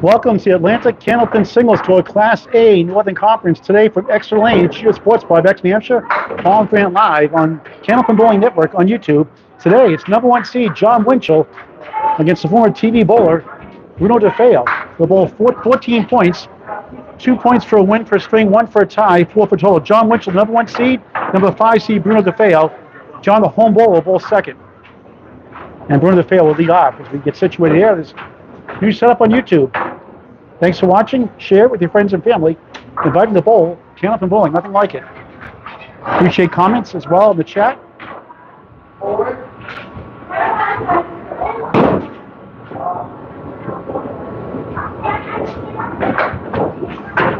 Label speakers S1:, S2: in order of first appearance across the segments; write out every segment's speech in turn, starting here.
S1: Welcome to the Atlantic Candlepin Singles Tour Class A Northern Conference today from Extra Lane, Cheer Sports Bar, Bex, New Hampshire. Paul and Grant live on Candlepin Bowling Network on YouTube. Today, it's number 1 seed Jon Winchell against the former TV bowler Bruno DeFeo. They'll bowl 14 points, 2 points for a win per string, 1 for a tie, 4 for total. Jon Winchell, number 1 seed, number 5 seed Bruno DeFeo. Jon, the home bowler, will bowl second. And Bruno DeFeo will lead off as we get situated here. There's new setup on YouTube. Thanks for watching. Share it with your friends and family. Invite them to bowl. Candlepin Bowling, nothing like it. Appreciate comments as well in the chat.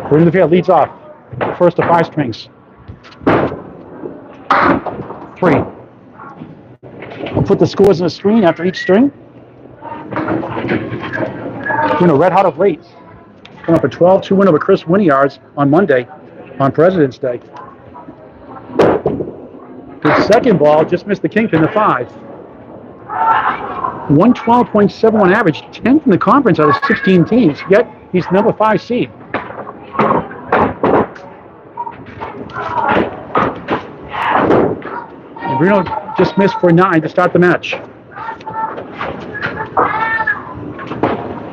S1: Bruno DeFeo leads off. First of 5 strings. 3. I'll put the scores on the screen after each string. Bruno red hot of late. Coming up a 12-2 win over Chris Winiards on Monday, on President's Day. His second ball just missed the kingpin, the 5. 112.71 average, 10th in the conference out of 16 teams, yet he's the number 5 seed. And Bruno just missed for 9 to start the match.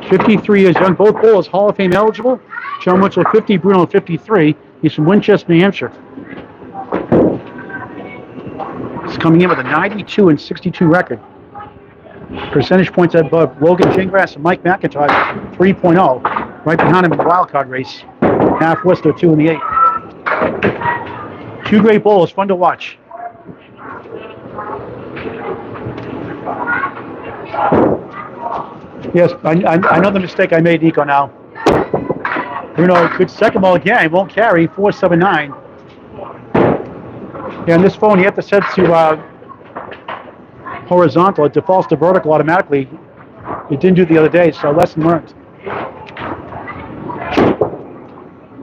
S1: 53 years young, both bowlers Hall of Fame eligible. Jon Winchell 50, Bruno 53. He's from Winchester, New Hampshire. He's coming in with a 92 and 62 record. Percentage points above Logan Gingras and Mike McIntyre, 3.0. Right behind him in the wildcard race. Half Worcester, 2 in the 8. 2 great bowlers, fun to watch. Yes, I know the mistake I made, Nico, now. Bruno, good second ball again. Won't carry, 479. Yeah, on this phone, you have to set to horizontal. It defaults to vertical automatically. It didn't do the other day, so lesson learned.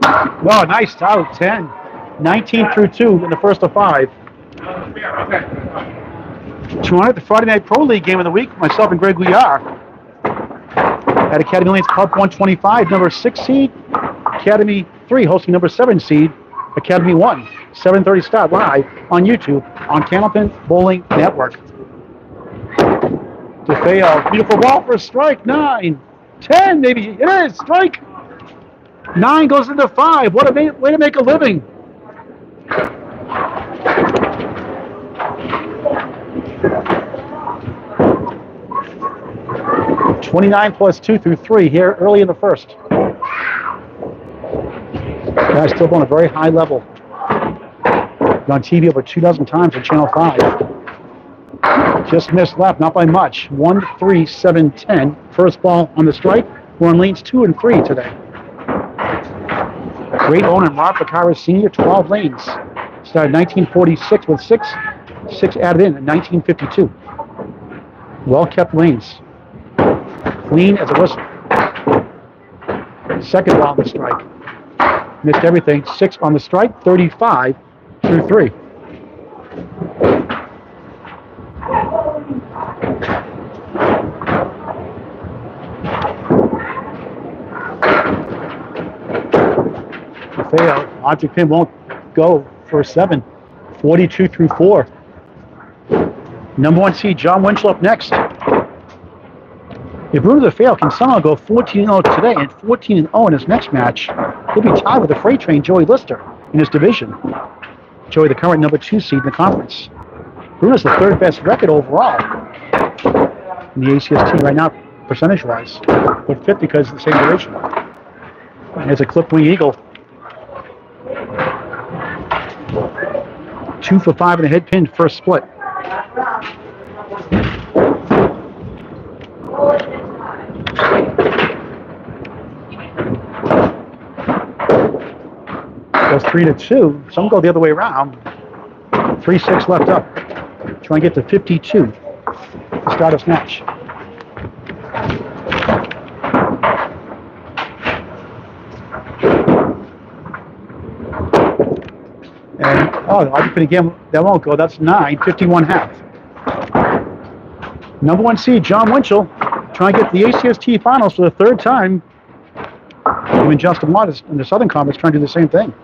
S1: Oh, nice out, 10. 19 through 2 in the first of 5. Tonight, the Friday Night Pro League game of the week, myself and Greg Guiar. At Academy Lanes Pub 125, number 6 seed. Academy 3 hosting number 7 seed. Academy 1, 7:30 start live on YouTube on Candlepin Bowling Network. DeFeo, beautiful ball for a strike. 9, 10, maybe it is strike. 9 goes into 5. What a way to make a living. +2 through 3 here early in the first. Guys still on a very high level. Been on TV over 2 dozen times on Channel 5. Just missed left, not by much. 1, 3, 7, 10. First ball on the strike. We're on lanes 2 and 3 today. Great owner, Mark Vaccaro Sr., 12 lanes. Started 1946 with 6 added in 1952. Well-kept lanes. Clean as a whistle. Second ball on the strike. Missed everything. 6 on the strike, 35 through 3. DeFeo, object pin won't go for a 7. 42 through 4. Number 1 seed Jon Winchell up next. If Bruno DeFeo can somehow go 14-0 today and 14-0 in his next match, he'll be tied with the freight train Joey Lister in his division. Joey, the current number 2 seed in the conference. Bruno's the 3rd best record overall in the ACST right now, percentage-wise, but 5th because of the same division. And there's a clip wing eagle. 2 for 5 in the head pin, first split. Goes 3-2. Some go the other way around. 3-6 left up. Try and get to 52 to start this match. And, again, that won't go. That's 9, 51.5. Number 1 seed, Jon Winchell, trying to get the ACST finals for the 3rd time Him and Justin Waters in the Southern Conference trying to do the same thing.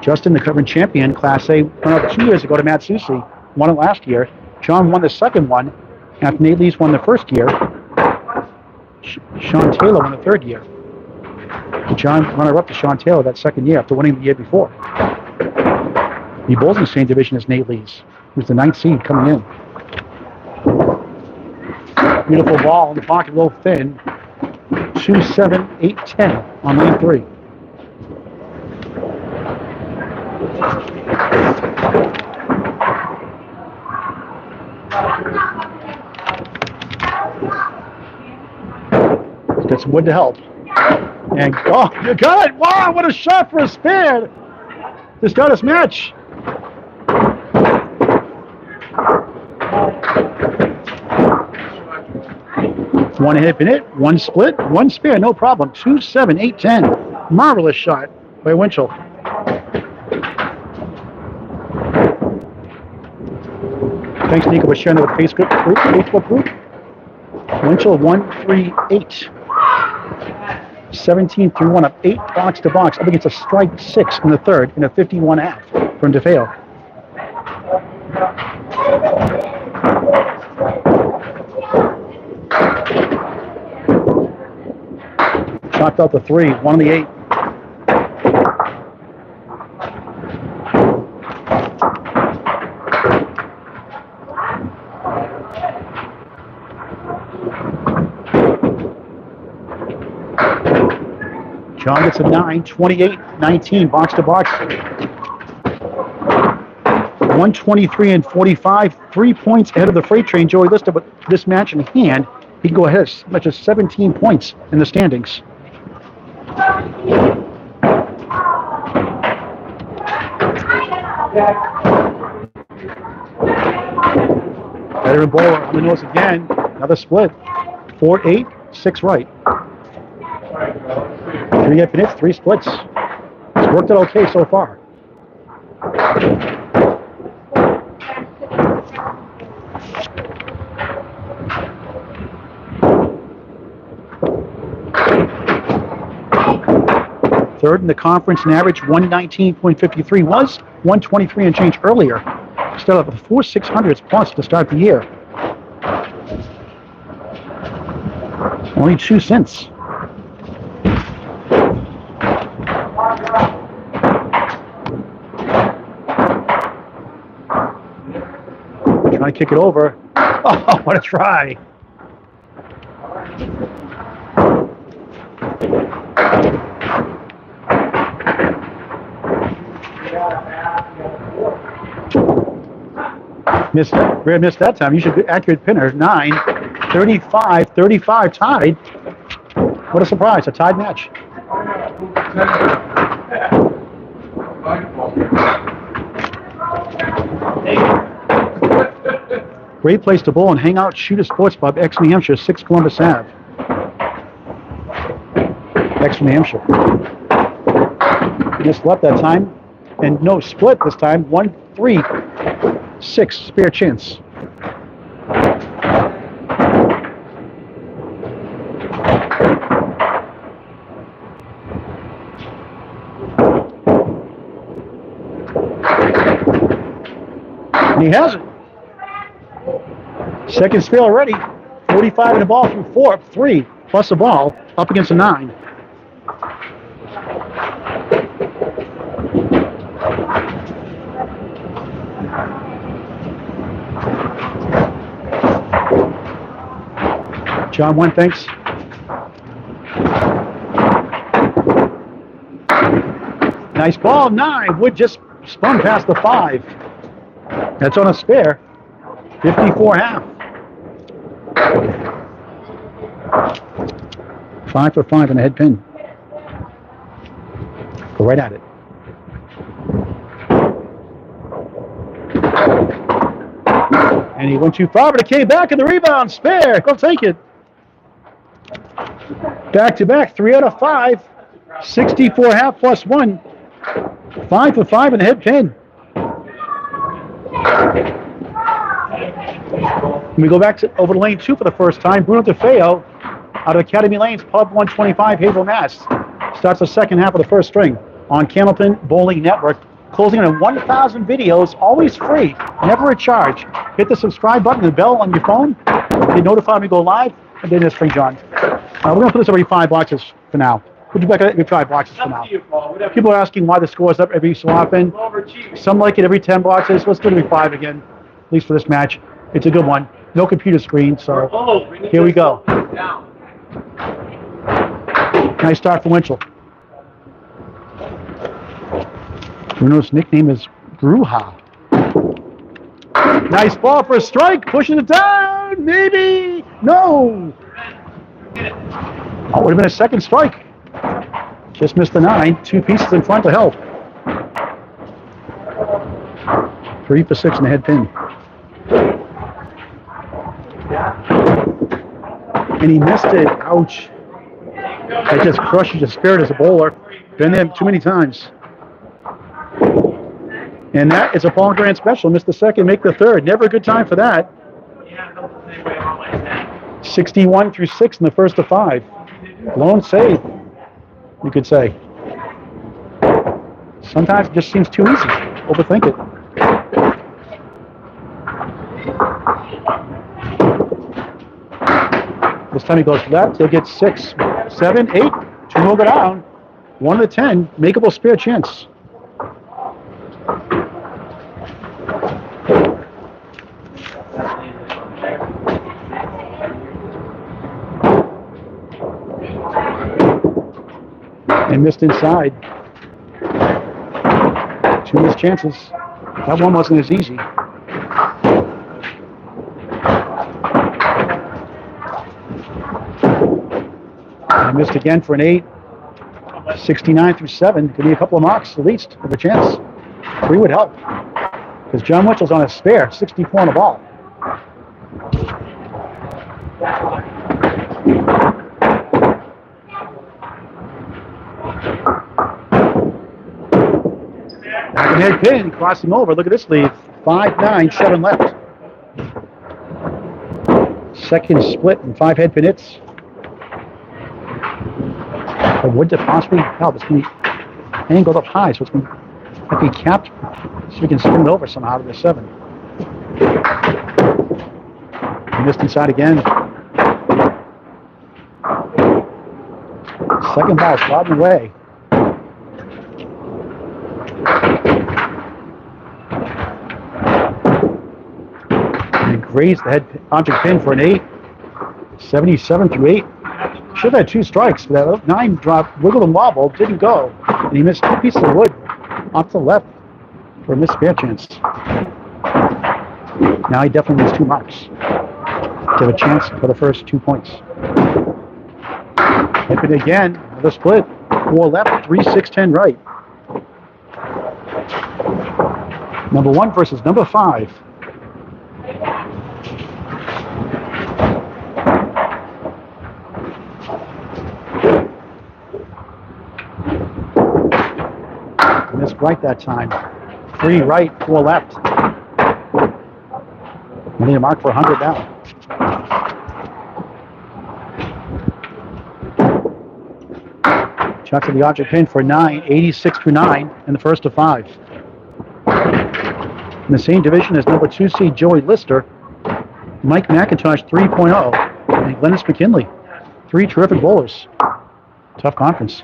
S1: Justin, the current champion, Class A, went out 2 years ago to Matt Susi, won it last year. John won the second one after Nate Lees won the first year. Sean Taylor won the third year. John runner-up to Sean Taylor that second year after winning the year before. He bowls in the same division as Nate Lees, who's the 9th seed coming in. Beautiful ball in the pocket, a little thin. 2, 7, 8, 10 on lane 3. Let's get some wood to help. And, oh, you got it! Wow, what a shot for a spare! This got us match. One hit in it, one split, one spare, no problem. 2, 7, 8, 10. Marvelous shot by Winchell. Thanks, Nico, for sharing the Facebook group. Winchell 1-3-8. 17-1 up 8 box to box up against a strike 6 in the third and a 51.5 from DeFeo. Knocked out the 3, 1 on the 8. John gets a 9, 28-19, box to box. 123 and 45, 3 points ahead of the freight train. Joey Lister, but this match in hand, he can go ahead as much as 17 points in the standings. Veteran bowler on the nose again. Another split. 4-8, 6 right. 3 up and hits, 3 splits. It's worked out okay so far. Third in the conference and average 119.53 was 123 and change earlier. Still up with 4 600s plus to start the year. Only 2 since. Trying to kick it over. Oh, what a try. Missed that time. You should be accurate pinner. 9, 35, 35 tied. What a surprise. A tied match. Great place to bowl and hang out. Shooter Sports Pub, ex New Hampshire, 6 Columbus Ave. Ex New Hampshire. Just left that time. And no split this time. 1-3-6 spare chance. And he has it. Second spare already. 45 in the ball through 4, up 3, plus the ball, up against a 9. John, 1, thanks. Nice ball, 9. Wood just spun past the 5. That's on a spare. 54.5. 5 for 5 in the head pin. Go right at it. And he went too far, but it came back in the rebound. Spare. Go take it. Back to back. 3 out of 5. 64.5 plus 1. 5 for 5 in the head pin. We go back over to lane 2 for the first time. Bruno DeFeo out of Academy Lanes, Pub 125, Haverhill, Mass. starts the second half of the first string on Candlepin Bowling Network. Closing in on 1,000 videos, always free, never a charge. Hit the subscribe button and the bell on your phone. Get notified when we go live. And then it's free, John. We're going to put this every 5 boxes for now. We'll do back every 5 boxes for now. People are asking why the score is up every so often. Some like it every 10 boxes. Let's do it every 5 again, at least for this match. It's a good one. No computer screen, so here we go. Nice start for Winchell. Bruno's nickname is Bruja. Nice ball for a strike, pushing it down, maybe, no. Oh, would have been a second strike. Just missed the 9, 2 pieces in front to help. 3 for 6 in the head pin. And he missed it, ouch. That just crushes your spirit as a bowler. Been there too many times. And that is a Paul Grant special. Missed the second, make the third. Never a good time for that. 61 through 6 in the first of 5. Lone save, you could say. Sometimes it just seems too easy. Overthink it. This time he goes left. He'll get 6, 7, 8. 2 more go down. 1 to 10. Makeable spare chance. And missed inside. 2 missed chances. That one wasn't as easy. And missed again for an 8. 69 through 7. Could be a couple of marks at least of a chance. 3 would help. Because Jon Winchell's on a spare. 64 on the ball. Back in head pin, crossing over. Look at this lead. 5-9, 7 left. Second split and 5 head pin hits. But would it possibly help? It's going to be angled up high, so it's going to be capped so we can spin it over somehow to the 7. Missed inside again. Second ball sliding away. And grazed the head object pin for an 8. 77 through 8. Should have had 2 strikes, but that 9 drop, wiggled and wobbled, didn't go. And he missed 2 pieces of wood off to the left for a missed spare chance. Now he definitely needs 2 marks to have a chance for the first 2 points. Hit it again, another split. 4 left, 3, 6, 10 right. Number 1 versus number 5. Missed right that time. 3 right, 4 left. We need a mark for 100 now. Chucks at the object pin for 9, 86 through 9 in the first of 5. In the same division as number 2 seed Joey Lister, Mike McIntosh 3.0, and Glennis McKinley. 3 terrific bowlers. Tough conference.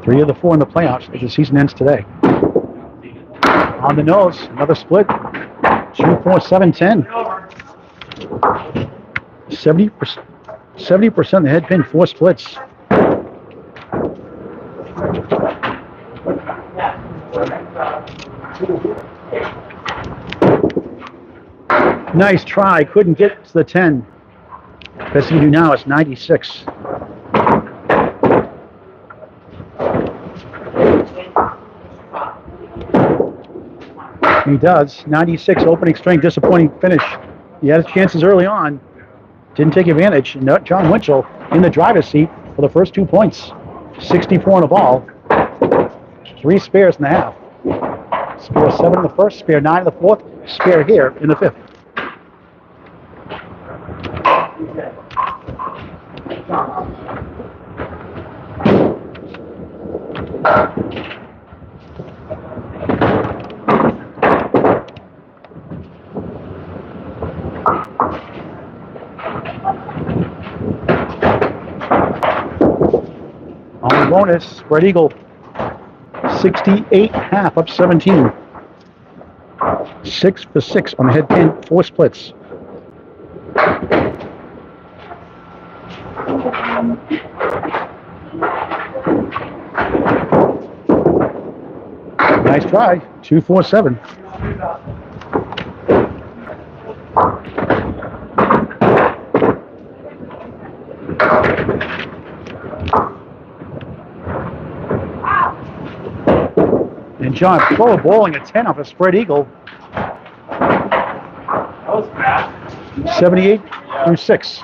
S1: 3 of the 4 in the playoffs as the season ends today. On the nose, another split. 2, 4, 7, 10. 70% of the head pin, 4 splits. Nice try, couldn't get to the 10. Best you can do now is 96. He does. 96 opening string, disappointing finish. He had his chances early on. Didn't take advantage. Jon Winchell in the driver's seat for the first 2 points. 64 on the ball. 3 spares in the half. Spare 7 in the first, spare 9 in the fourth, spare here in the 5th. On the bonus, spread eagle, 68.5 up 17. 6 for 6 on the head pin, 4 splits. Nice try, 247. And John Pro bowling a 10 off a spread eagle.
S2: That was fast.
S1: 78 through 6.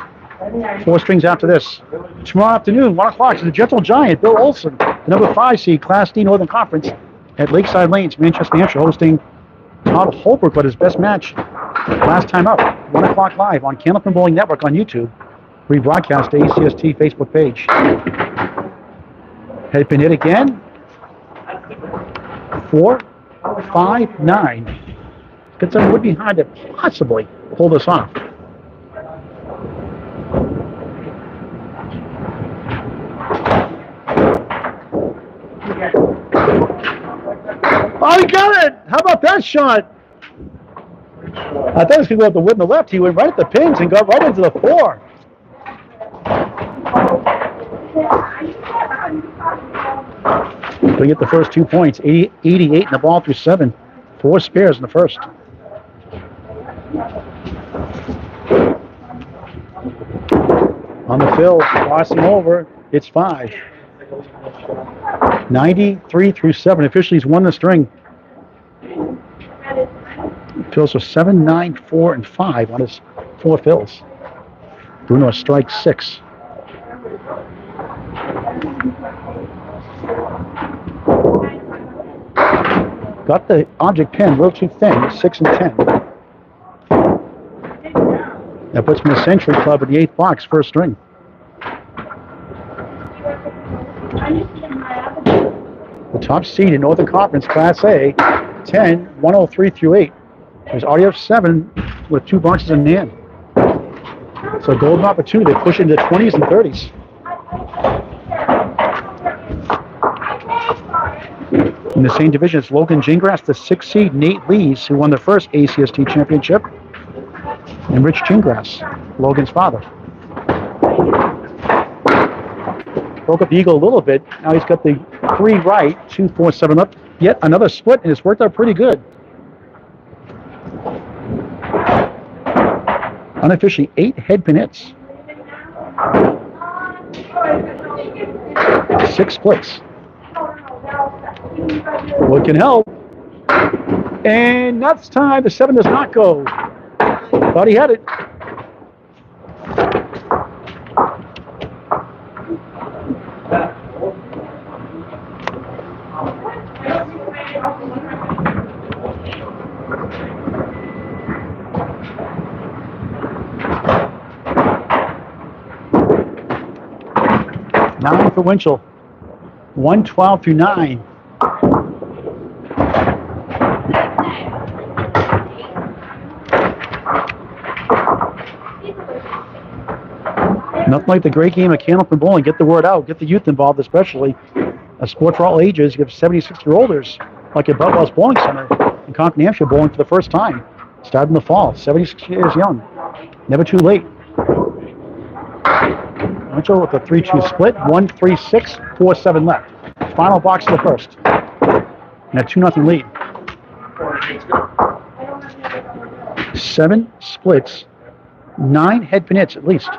S1: 4 strings after this. Tomorrow afternoon, 1 o'clock, is the Gentle Giant, Bill Olson, the number 5 seed, Class D Northern Conference at Lakeside Lanes, Manchester, New Hampshire, hosting Todd Holbrook with his best match last time out. 1 o'clock live on Candlepin Bowling Network on YouTube. Rebroadcast to ACST Facebook page. Head pin hit again. 4, 5, 9. It would be hard to possibly pull this off. Oh, he got it! How about that shot? I thought he was going to go up the wood in the left. He went right at the pins and got right into the 4. We get the first 2 points, 88 in the ball through 7. 4 spares in the first. On the fill, crossing over, it's 5. 93 through 7. Officially, won the string. Fills for 7, 9, 4, and 5 on his 4 fills. Bruno strikes 6. Got the object pin a little too thin, 6 and 10. That puts him in the Century Club at the 8th box, first string. The top seed in Northern Conference, Class A, 10, 103 through 8. There's RDF 7 with 2 boxes in hand. So a golden opportunity to push into 20s and 30s. In the same division, it's Logan Gingras, the 6th seed, Nate Lees, who won the first ACST championship, and Rich Gingras, Logan's father. Broke up the eagle a little bit. Now he's got the 3 right, 2, 4, 7 up. Yet another split, and it's worked out pretty good. Unofficially, 8 head pin hits. 6 splits. What can help? And that's time. The 7 does not go. Thought he had it. Nine for Winchell. 112 through 9. Nothing like the great game of Candlepin Bowling. Get the word out. Get the youth involved, especially. A sport for all ages. You have 76-year-olders like at Bellhouse Bowling Center in Concord, New Hampshire, bowling for the first time. Started in the fall. 76 years young. Never too late. Winchell with a 3-2 split. 1, 3, 6, 4, 7 left. Final box of the first. And a 2-0 lead. 7 splits. 9 head pin hits at least.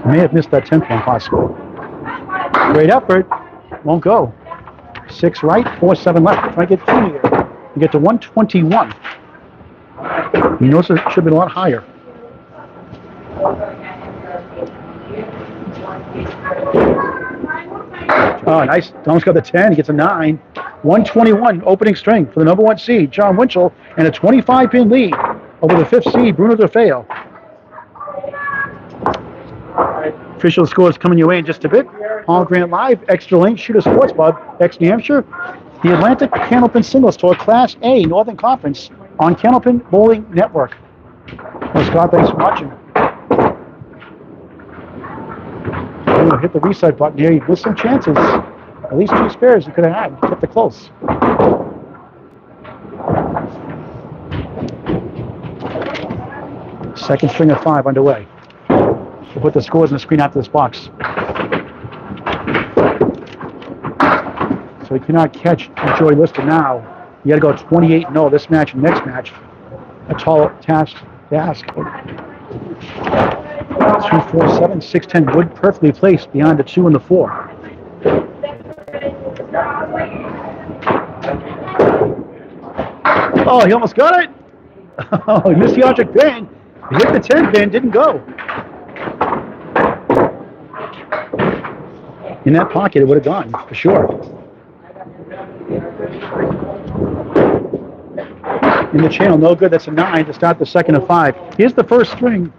S1: May have missed that 10th one possibly. Great effort. Won't go. 6 right, 4, 7 left. Try to get 2 here. You get to 121. You notice it should be a lot higher. Oh, nice. Almost got the 10. He gets a 9. 121 opening string for the number 1 seed, Jon Winchell, and a 25-pin lead over the 5th seed, Bruno DeFeo. Official scores coming your way in just a bit. Palm Grant Live, Extra Lane, Shooter Sports Pub, New Hampshire. The Atlantic Candlepin Singles Tour Class A Northern Conference on Candlepin Bowling Network. Well, Scott, thanks for watching. I'm going to hit the reset button here with some chances. At least 2 spares you could have had. Kept it close. Second string of 5 underway. We'll put the scores on the screen after this box. So you cannot catch Joey Lister now. You got to go 28-0 this match and next match. A tall task to ask. 2, 4, 7, 6, 10 wood perfectly placed behind the 2 and the 4. Oh, he almost got it. Oh, he missed the object pin. He hit the 10 pin, didn't go. In that pocket, it would have gone, for sure. In the channel, no good. That's a 9 to start the second of 5. Here's the first string.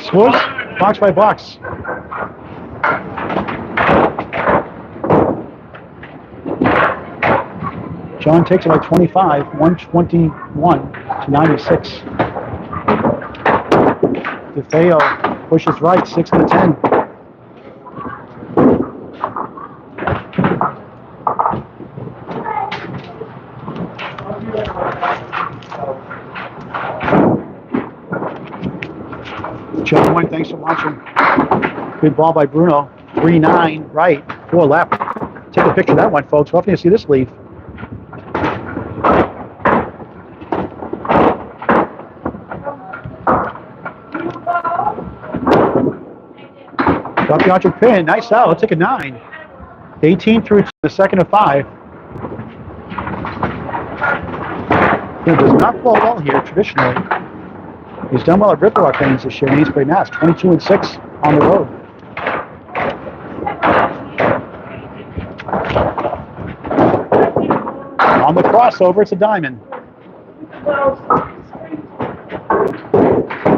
S1: Scores, box by box. John takes it by 25, 121 to 96. DeFeo pushes right, 6 and a 10. Gentlemen, thanks for watching. Good ball by Bruno. 3-9 right, 4 left. Take a picture of that one, folks. Hopefully you see this leaf. Got the object pin. Nice out. Let's take a 9. 18 through the second of 5. It does not fall well here traditionally. He's done well at Riverwalk games this year in Eastbury, Mass. 22 and 6 on the road. On the crossover, it's a diamond.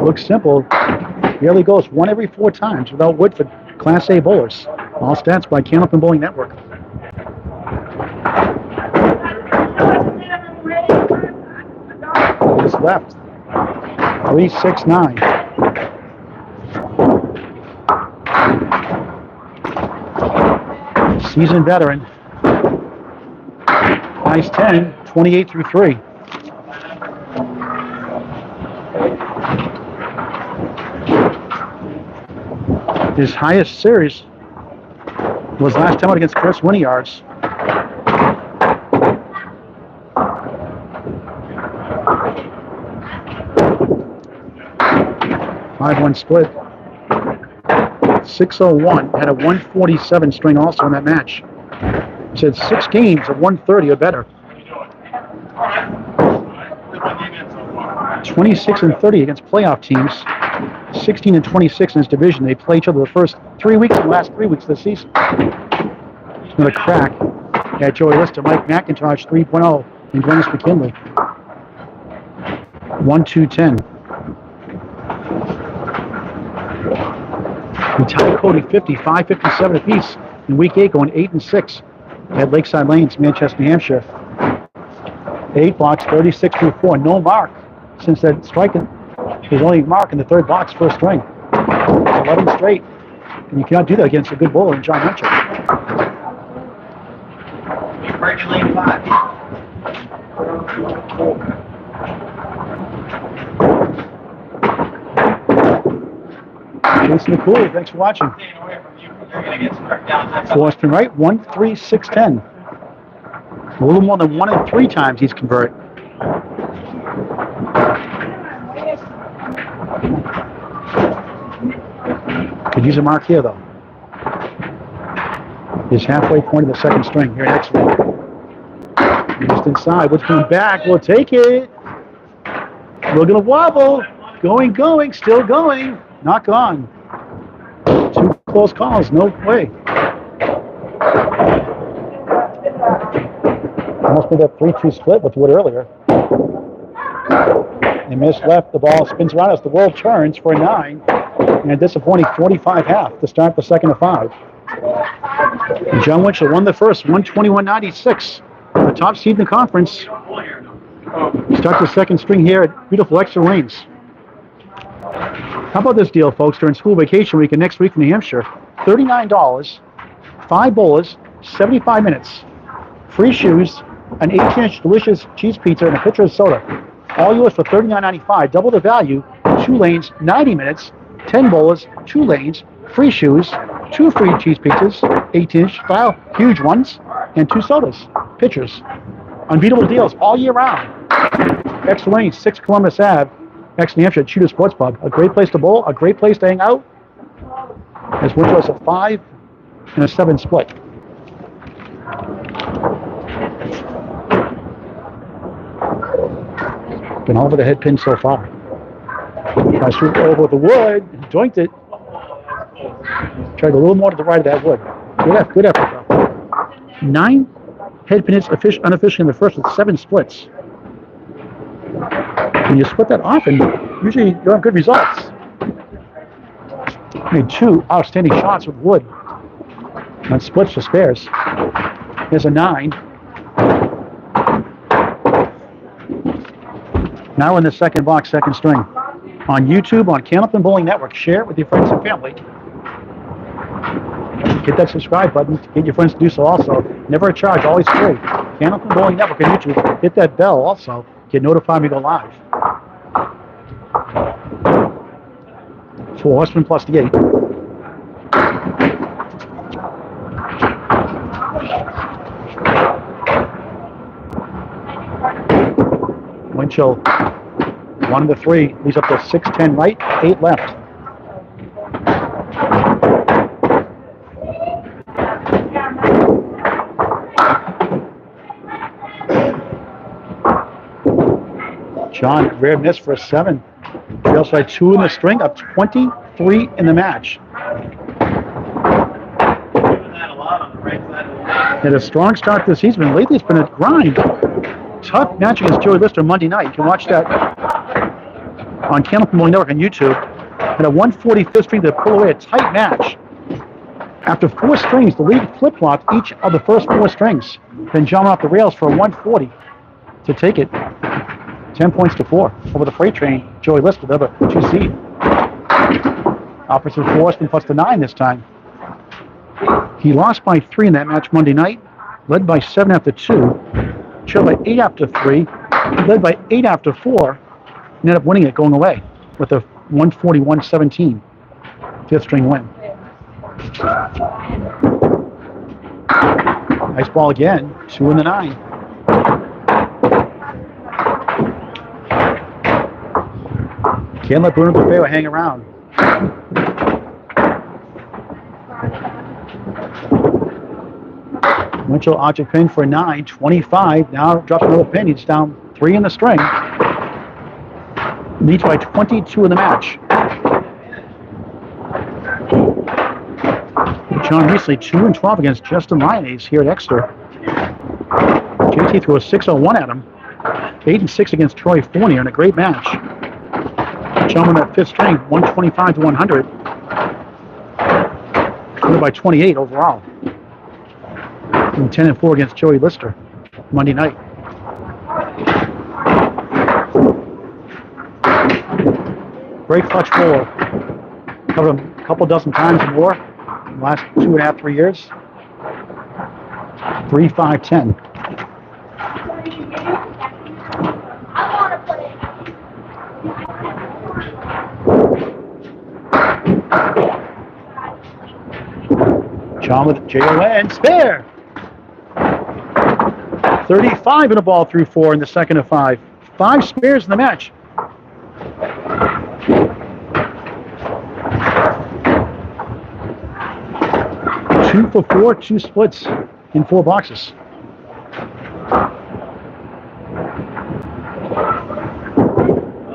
S1: Looks simple. Barely goes 1 every 4 times without wood for Class A bowlers. All stats by Candlepin Bowling Network. This left. 3, 6, 9. Seasoned veteran. Nice 10, 28 through 3. His highest series was last time out against Chris Winiards. 5-1 split. 601 had a 147 string also in that match. He said 6 games of 130 or better. 26 and 30 against playoff teams. 16 and 26 in his division. They play each other the first 3 weeks and the last 3 weeks of the season. Another crack at Joey Lister, Mike McIntosh 3.0, and Glennis McKinley. 1-2-10. We tied Cody 50, 557 apiece in week 8, going 8 and 6 at Lakeside Lanes, Manchester, New Hampshire. 8 blocks, 36 through 4. No mark since that striking. His only mark in the 3rd box, first string. 11 straight. And you cannot do that against a good bowler in Jon Winchell.
S2: Virtually 5.
S1: Jason McCooley, thanks for watching. Boston right, 1, 3, 6, 10. A little more than 1 in 3 times he's converted. Could use a mark here, though. His halfway point of the 2nd string here next week. Just inside. What's coming back? We'll take it. We're going to wobble. Going, still going. Not gone. 2 close calls. No way. Almost made that 3-2 split with wood earlier. They missed left. The ball spins around as the world turns for a 9. And a disappointing 45 half to start the second of 5. And Jon Winchell won the first, 121.96. The top seed in the conference. Start the second string here at beautiful Exeter Lanes. How about this deal, folks, during school vacation week and next week in New Hampshire? $39, 5 bowlers, 75 minutes. Free shoes, an 18-inch delicious cheese pizza, and a pitcher of soda. All yours for $39.95. Double the value, 2 lanes, 90 minutes, 10 bowlers, 2 lanes, free shoes, 2 free cheese pizzas, 18-inch style, huge ones, and 2 sodas, pitchers. Unbeatable deals all year round. Exeter Lane, 6 Columbus Ave, Exeter, New Hampshire, at Shooter Sports Pub. A great place to bowl, a great place to hang out. As Winchell has a 5 and a 7 split. Been over the head pin so far. I swooped over the wood, joinked it. Tried a little more to the right of that wood. Good effort though. 9 head pin hits unofficially in the first with 7 splits. When you split that often, usually you have good results. Made 2 outstanding shots with wood. And splits for spares. There's a 9. Now in the second box, second string. On YouTube, on Candlepin Bowling Network. Share it with your friends and family. Hit that subscribe button. Get your friends to do so also. Never a charge, always free. Candlepin Bowling Network on YouTube. Hit that bell also. Get notified when we go live. 4 horsemen plus the 8. Winchell, 1 of the 3, leads up to 6-10 right, 8 left. Jon, rare miss for a 7. He also had 2 in the string, up 23 in the match. Had a strong start to the season, and lately it's been a grind. Tough match against Joey Lister Monday night. You can watch that on Candlepin Bowling Network on YouTube. And a 145th string to pull away a tight match. After 4 strings, the lead flip-flopped each of the first 4 strings. Then Jon went off the rails for a 140 to take it 10 points to 4 over the freight train. Joey Lister, the other 2 seed. Opposite 4 plus the 9 this time. He lost by 3 in that match Monday night. Led by 7 after 2. Trailed by 8 after 3, led by 8 after 4, and ended up winning it going away with a 141-17 5th string win. Nice ball again, 2 in the 9. Can't let Bruno DeFeo hang around. Winchell object pin for a 9, 25. Now drops another pin. He's down 3 in the string. Leads by 22 in the match. Jon recently 2-12 against Justin Lyonnaise here at Exeter. JT threw a 601 at him. 8-6 against Troy Fournier in a great match. Jon won that 5th string, 125 to 100. Winner by 28 overall. 10-4 against Joey Lister Monday night. Great clutch bowler. Covered him a couple dozen times or more in the last 2.5, 3 years. 3, 5, 10. Jon with Jon spare. 35 in a ball through 4 in the second of 5. 5 spares in the match. Two for 4, 2 splits in 4 boxes.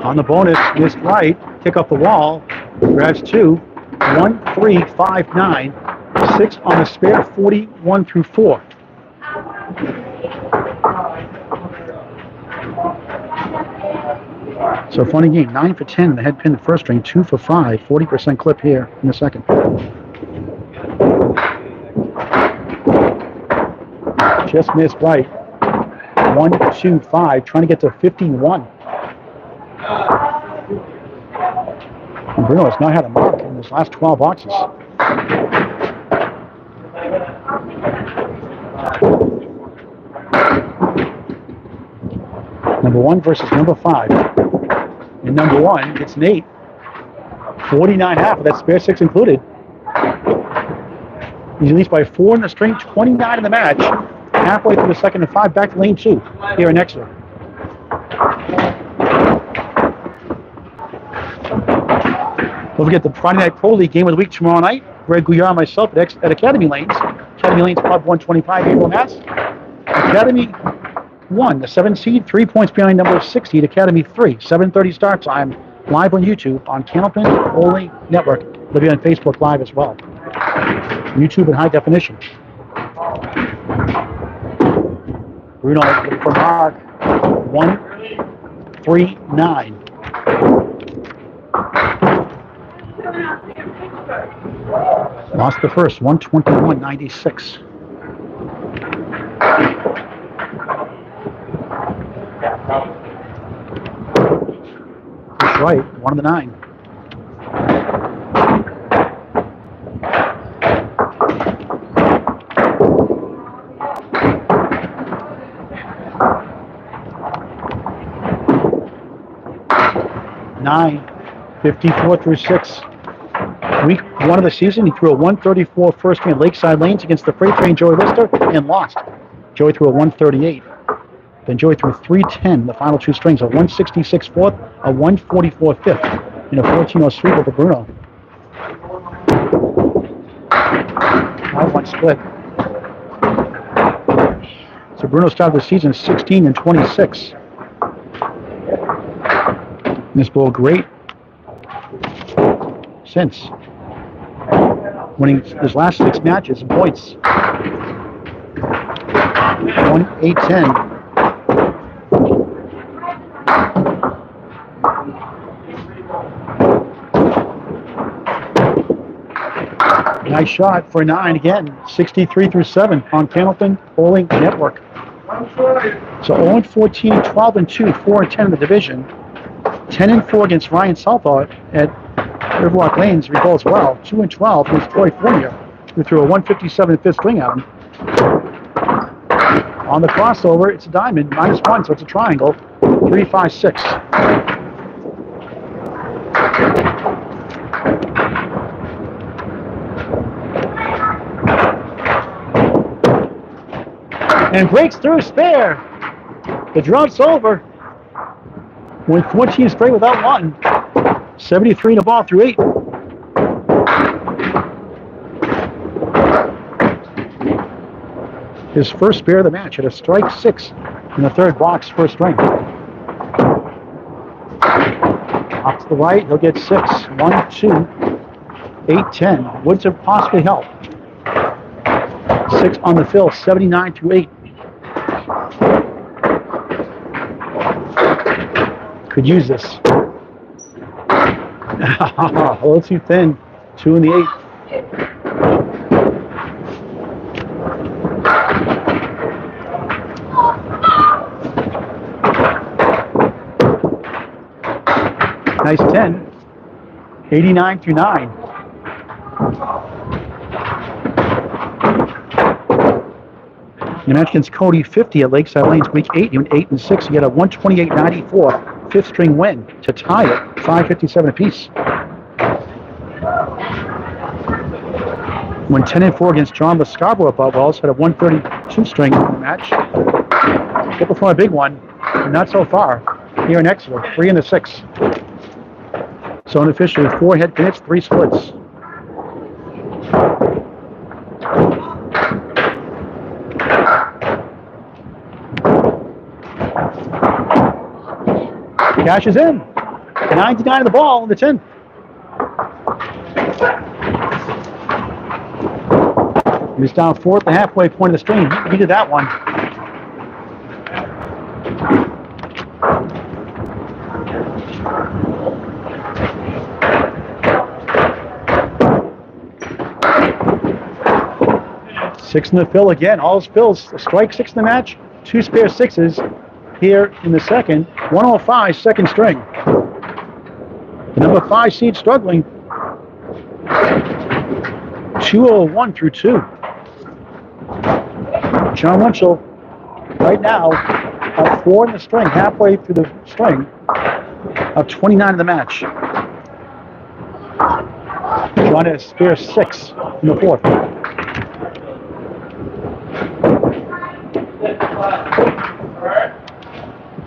S1: On the bonus, missed right, kick off the wall, grabs 2, 1, 3, 5, 9, 6 on the spare, 41 through 4. So funny game, 9 for 10 in the head pin the first string, 2 for 5, 40% clip here in the second. Just missed right. 1, 2, 5, trying to get to 51. And Bruno has not had a mark in his last 12 boxes. Number 1 versus number 5. And number 1 gets an 8. 49.5 with that spare 6 included. He's leads by 4 in the string, 29 in the match. Halfway through the second and 5, back to lane 2 here in Exeter. Don't forget the Friday Night Pro League game of the week tomorrow night. Greg Gouillard and myself at Academy Lanes. Academy Lanes Pub 125, April, Mass. Academy 1, the 7 seed, 3 points behind number 6 seed, Academy 3. 7:30 start time, live on YouTube on Candlepin Only Network. It'll be on Facebook Live as well. YouTube in high definition. Bruno looking for mark. 1-3-9. Lost the first, 121.96. That's right, 1 of the 9. Nine, 54 through 6. Week 1 of the season, he threw a 134 first game at Lakeside Lanes against the freight train Joey Lister and lost. Joey threw a 138. Then Joey threw 310 the final 2 strings, a 166 fourth, a 144 fifth, and a 14-0 sweep over Bruno. 5-1 split. So Bruno started the season 16 and 26. And this ball great since winning his last 6 matches in points. 1-8-10. Nice shot for 9 again. 63 through 7 on Candlepin Bowling Network. So 0-14, 12-2, 4-10 in the division. 10-4 against Ryan Southall at Riverwalk Lanes as well. 2-12 against Troy Fournier, who threw a 157 fifth string at him. On the crossover, it's a diamond, -1, so it's a triangle. 3-5-6. And breaks through spare. The drop's over. Went 14 straight without 1. 73 in the ball through 8. His first spare of the match at a strike 6 in the 3rd box, first string. Off to the right, he'll get 6. 1, 2, 8, 10. Woods have possibly helped. 6 on the fill, 79 through 8. Could use this. A little too thin. 2 in the 8. Nice 10. 89 through 9. The match against Cody 50 at Lakeside Lanes, week 8. He went 8-6. He had a 128.94 fifth string win to tie it, 5.57 apiece. Went 10-4 against John Scarborough at Bob Wells, had a 132 string match. Get before a big one, not so far. Here in Exeter, 3 in the 6. So unofficially, 4 head pins, 3 splits. Cash is in. 99 of the ball in the 10th. He's down 4 at the halfway point of the string. He did that one. Six in the fill again. All his fills. A strike 6 in the match. 2 spare 6s here in the second. 105, second string. The number 5 seed struggling. 201 through 2. Jon Winchell right now at 4 in the string, halfway through the string, of 29 in the match. Jon has spare 6 in the fourth.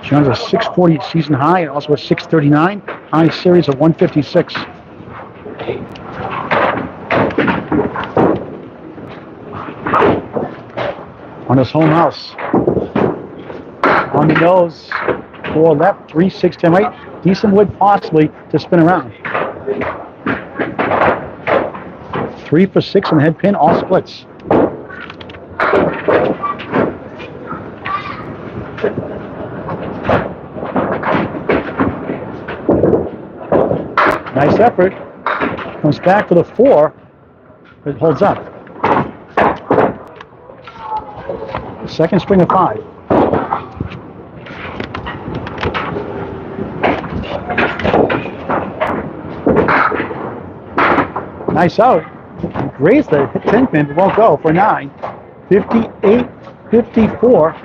S1: Jon's a 640 season high and also a 639 high series of 156. On his home house. On the nose, 4 left, 3, 6, 10 right. Decent wood possibly to spin around. 3 for 6 on the head pin, all splits. Nice effort. Comes back for the 4. It holds up. Second string of 5. Nice out. Grazed the 10 pin, but won't go for 9. 58, 54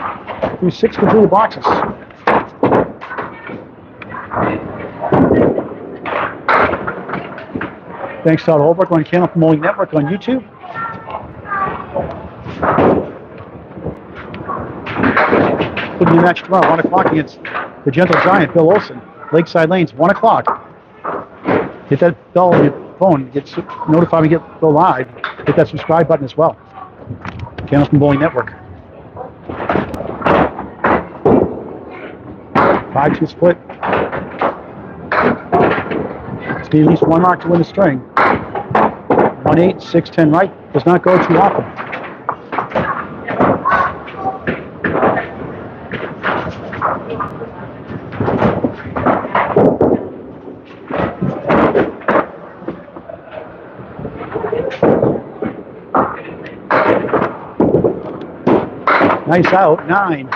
S1: through 6 completed boxes. Thanks to Todd Holbrook on Candlepin Bowling Network on YouTube. Putting the match tomorrow, 1 o'clock against the Gentle Giant, Bill Olson. Lakeside Lanes, 1 o'clock. Hit that bell on your phone, get notified when we go live. Hit that subscribe button as well. Candlepin Bowling Network. 5-2 split. Just need at least 1 mark to win the string. 1-8, 6-10 right. Does not go too often. Nice out, 9.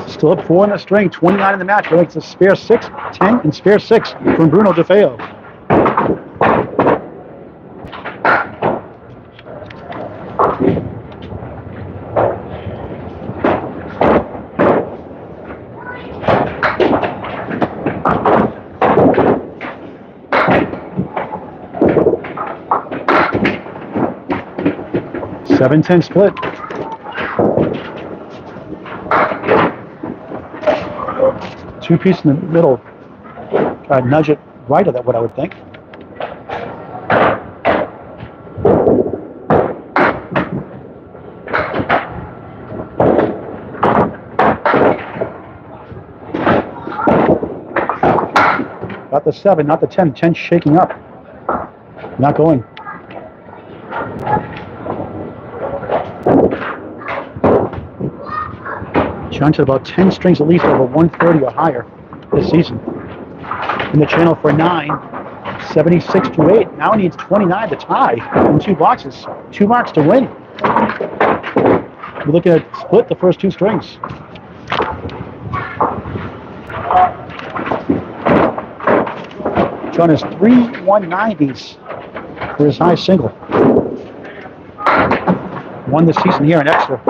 S1: Still up 4 in the string, 29 in the match. It's a spare 6, 10, and spare 6 from Bruno DeFeo. $7-10 split. Two pieces in the middle. Try to nudge it right of that, what I would think. Got the 7, not the 10. 10 shaking up. Not going. Jon's at about 10 strings at least over 130 or higher this season. In the channel for 9, 76 to 8. Now he needs 29 to tie in 2 boxes. 2 marks to win. We're looking at split the first 2 strings. Jon has 3 190s for his high single. Won this season here in Exeter.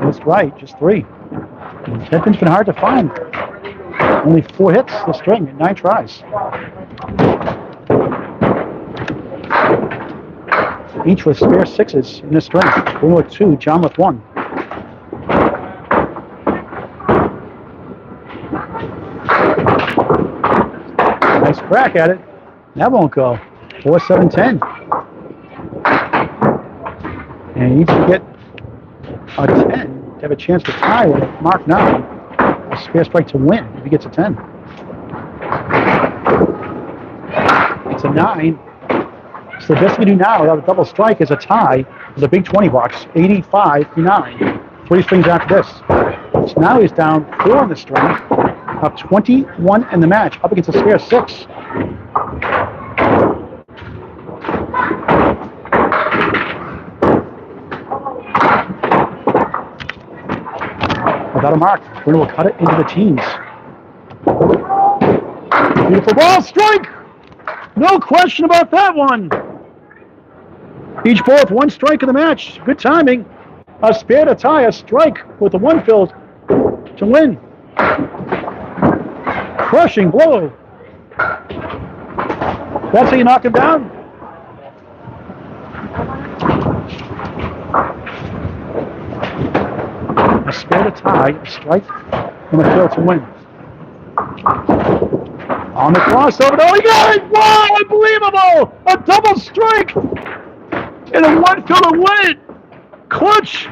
S1: That's right, just 3. Headpin's been hard to find. Only 4 hits the string in 9 tries. Each with spare 6s in this string. Bruno with 2, Jon with 1. Nice crack at it. That won't go. 4, 7, 10. And he needs to get a 10 to have a chance to tie with Mark 9. A spare strike to win if he gets a 10. It's a 9. So the best we do now without a double strike is a tie with a big 20 box, 85 to 9. 3 strings after this. So now he's down 4 on the string, up 21 in the match, up against a spare 6. Without a mark, Bruno will cut it into the teens. Beautiful ball, strike! No question about that one. Each ball with 1 strike in the match. Good timing. A spare to tie, a strike with the 1 filled to win. Crushing blow. That's how you knock him down. A spare to tie, a strike, and a fill to win. On the crossover, oh, he got it! Wow, unbelievable! A double strike! And a 1 fill to win! Clutch!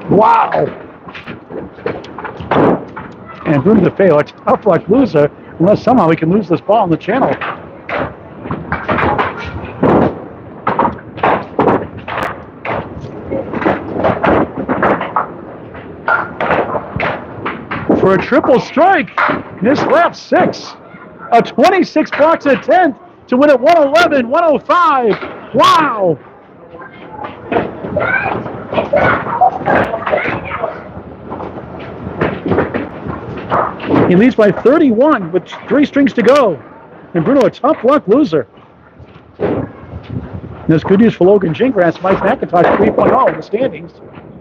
S1: Wow! And Bruno DeFeo, a tough luck loser, unless somehow we can lose this ball on the channel. For a triple strike, this left 6. A 26 box at 10th to win at 111, 105. Wow! He leads by 31 with 3 strings to go. And Bruno, a tough luck loser. And there's good news for Logan Gingras, Mike McIntosh 3.0 in the standings.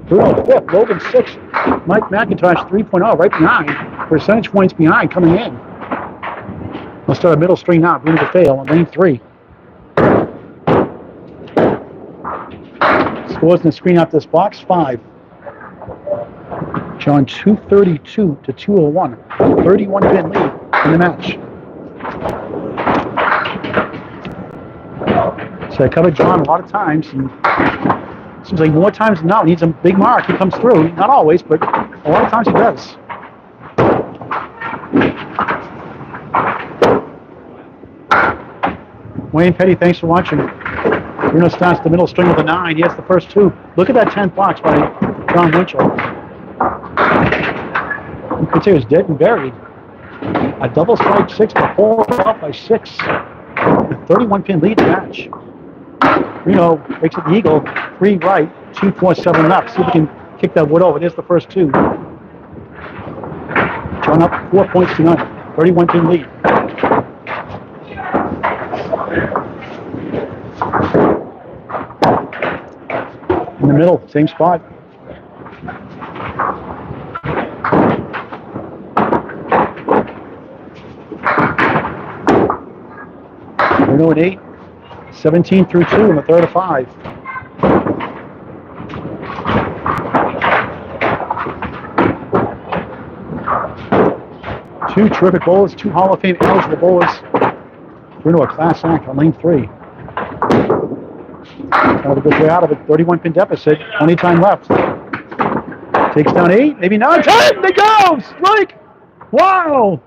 S1: Bruno 5th, Logan 6th, Mike McIntosh 3.0 right behind, percentage points behind coming in. Let's start a middle string now, Bruno DeFeo on lane 3. Scores in the screen out this box, 5. Jon 232 to 201, 31 pin lead in the match. So I covered Jon a lot of times, and seems like more times than not, he needs a big mark. He comes through. Not always, but a lot of times he does. Wayne Petty, thanks for watching. Bruno starts the middle string with a 9. He has the first 2. Look at that 10th box by Jon Winchell. You could say it was dead and buried. A double strike 6 to 4 up by 6. A 31 pin lead in the match. Bruno makes it the eagle, 3 right, 2, 4, 7 left. See if we can kick that wood over. There's the first 2. Jon up 4 points to 9, 31 pin lead. In the middle, same spot. Bruno at 8. 17 through 2 in the third of 5. Two terrific bowlers, 2 Hall of Fame eligible bowlers. Bruno a class act on lane 3. Kind of a good way out of it. 31 pin deficit, 20 time left. Takes down 8, maybe 9, 10, they go! Strike! Wow!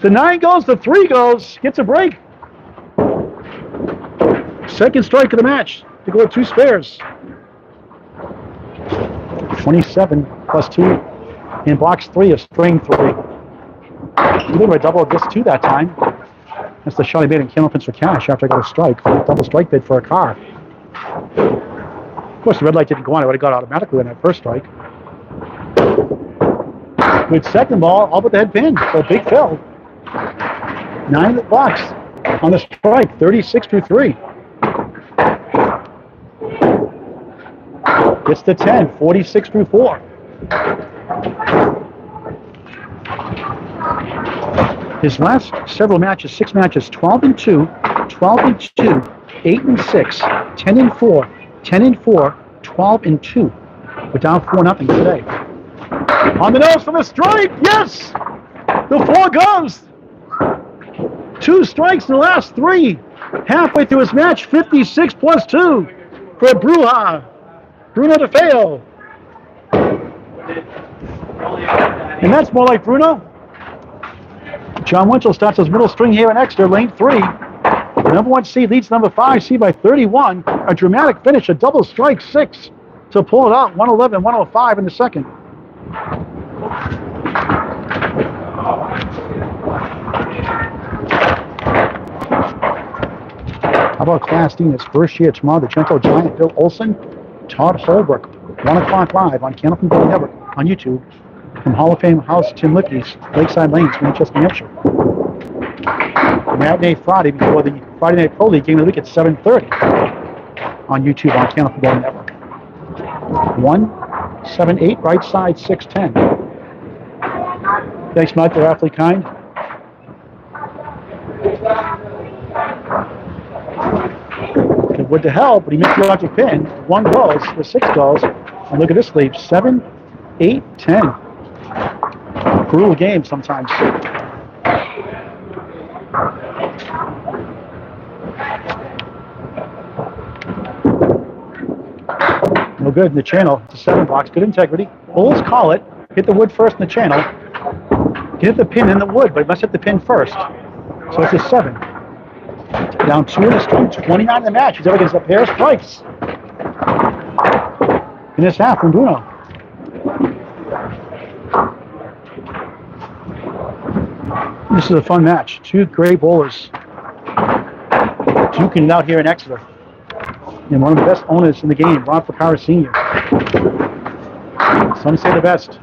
S1: The 9 goes, the 3 goes, gets a break. Second strike of the match to go with 2 spares. 27 plus 2 in box 3 of string 3. He did a double of this 2 that time. That's the shot he made in Candlepin for cash after I got a strike. Double strike bid for a car. Of course, the red light didn't go on. I would have got automatically on that first strike. Good second ball, all but the head pin. So big fill. 9 in the box on the strike, 36 through 3. Gets to 10, 46 through 4. His last several matches, 6 matches, 12 and 2, 12 and 2, 8 and 6, 10 and 4, 10 and 4, 12 and 2. We're down 4-0 today. On the nose for the strike, yes! The 4 goes. 2 strikes in the last 3. Halfway through his match, 56 plus 2 for Bruno DeFeo. And that's more like Bruno. Jon Winchell starts his middle string here in Exeter, lane 3. The number 1 seed leads number 5 seed by 31. A dramatic finish, a double strike 6 to pull it out. 111, 105 in the second. How about Class D in its first year tomorrow? The Gentle Giant, Bill Olson, Todd Holbrook, 1 o'clock live on Candlepin Bowling Network on YouTube from Hall of Fame House Tim Lickey's Lakeside Lanes, Manchester, New Hampshire. Matinee Friday before the Friday Night Pro League game of the week at 7:30 on YouTube on Candlepin Bowling Network. 178 right side 610. Thanks, Mike. They're awfully kind. Good wood to help, but he missed the electric pin. 1 goes, the 6 goes. And look at this lead. 7, 8, 10. Brutal game sometimes. No good in the channel. It's a 7 box. Good integrity. Bulls call it. Hit the wood first in the channel. Hit the pin in the wood, but it must hit the pin first. So it's a 7. Down 2 in the string. 29 in the match. He's up against a pair of strikes. In this half from Bruno. This is a fun match. 2 great bowlers. Duking it out here in Exeter. And one of the best owners in the game, Ron Ficara Sr. Some say the best.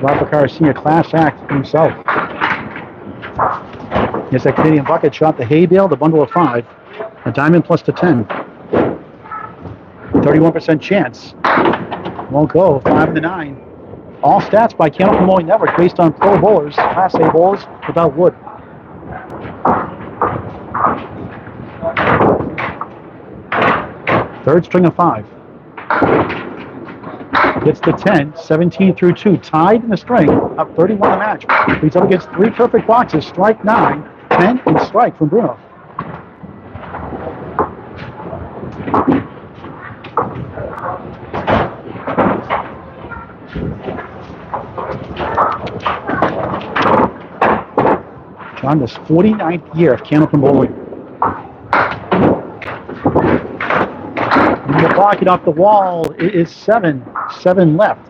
S1: Ron Ficara Sr., class act himself. Here's that Canadian bucket shot, the hay bale, the bundle of 5, a diamond plus the 10. 31% chance. Won't go, 5 to 9. All stats by Candlepin Bowling Network based on pro bowlers, Class A bowlers without wood. Third string of 5. Gets the 10, 17 through 2. Tied in the string, up 31 in the match. He's up against 3 perfect boxes, strike 9, 10, and strike from Bruno. John, this 49th year of Candlepin Bowling. And the pocket off the wall is 7. 7 left.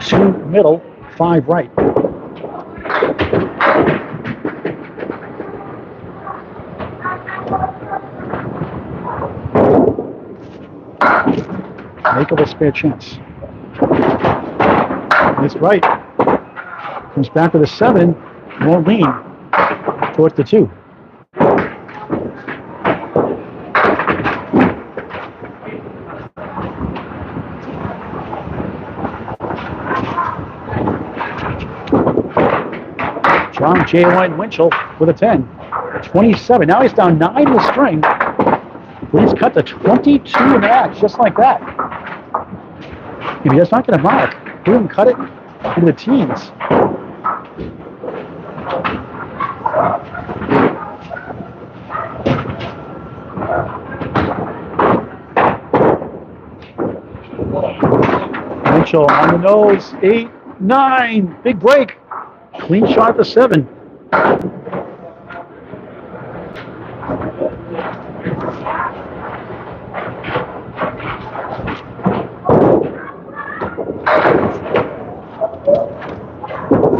S1: 2 middle, 5 right. Make of a spare chance. That's right. Comes back with a 7. Won't lean towards the 2. Jon Winchell with a 10. 27. Now he's down 9 in the string. But he's cut to 22 in the match, just like that. If he's not going to mark, he wouldn't cut it into the teens. Winchell on the nose, 8, 9, big break. Clean shot at the 7.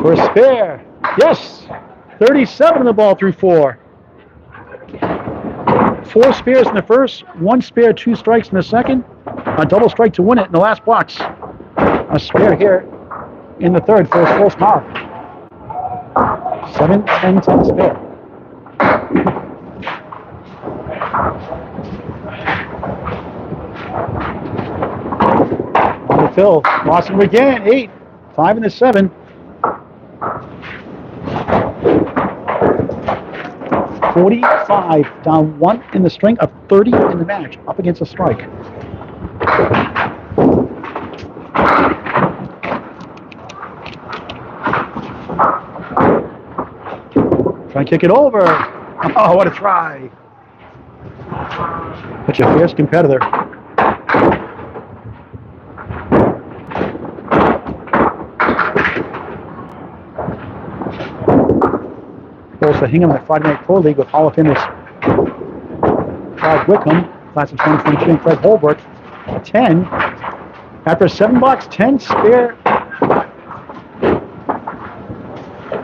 S1: For a spare. Yes. 37 in the ball through 4. 4 spares in the first, 1 spare, 2 strikes in the second. A double strike to win it in the last box. A spare here in the third for his first mark. 7, 10, 10 spare. On the fill, lost him again. 8, 5 in the 7. 45 down 1 in the string of 30 in the match, up against a strike. Try and kick it over. Oh, what a try. Such a fierce competitor. Full also Hingham in the Friday Night Pro League with Hall of Famers Todd Wickham, class of 2023, and Fred Holbrook. 10. After $7, 10 spare.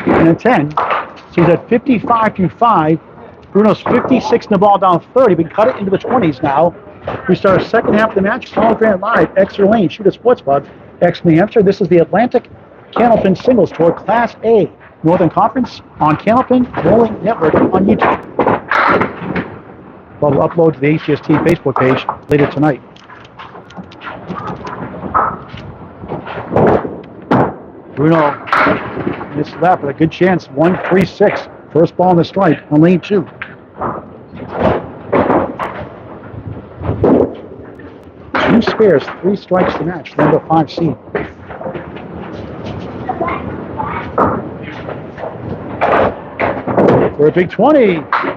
S1: And a 10. So he's at 55 through 5. Bruno's 56 in the ball, down 30. We can cut it into the 20s now. We start our second half of the match. Colin Grant Live, Exeter Lane, Shooter Sports Pub, New Hampshire. This is the Atlantic Candlepin Singles Tour, Class A, Northern Conference, on Candlepin Bowling Network on YouTube. Well, we'll upload to the ACST Facebook page later tonight. Bruno missed left with a good chance. 1-3-6. First ball on the strike on lane 2. Two spares, 3 strikes to match. Number 5 seed. For a big 20.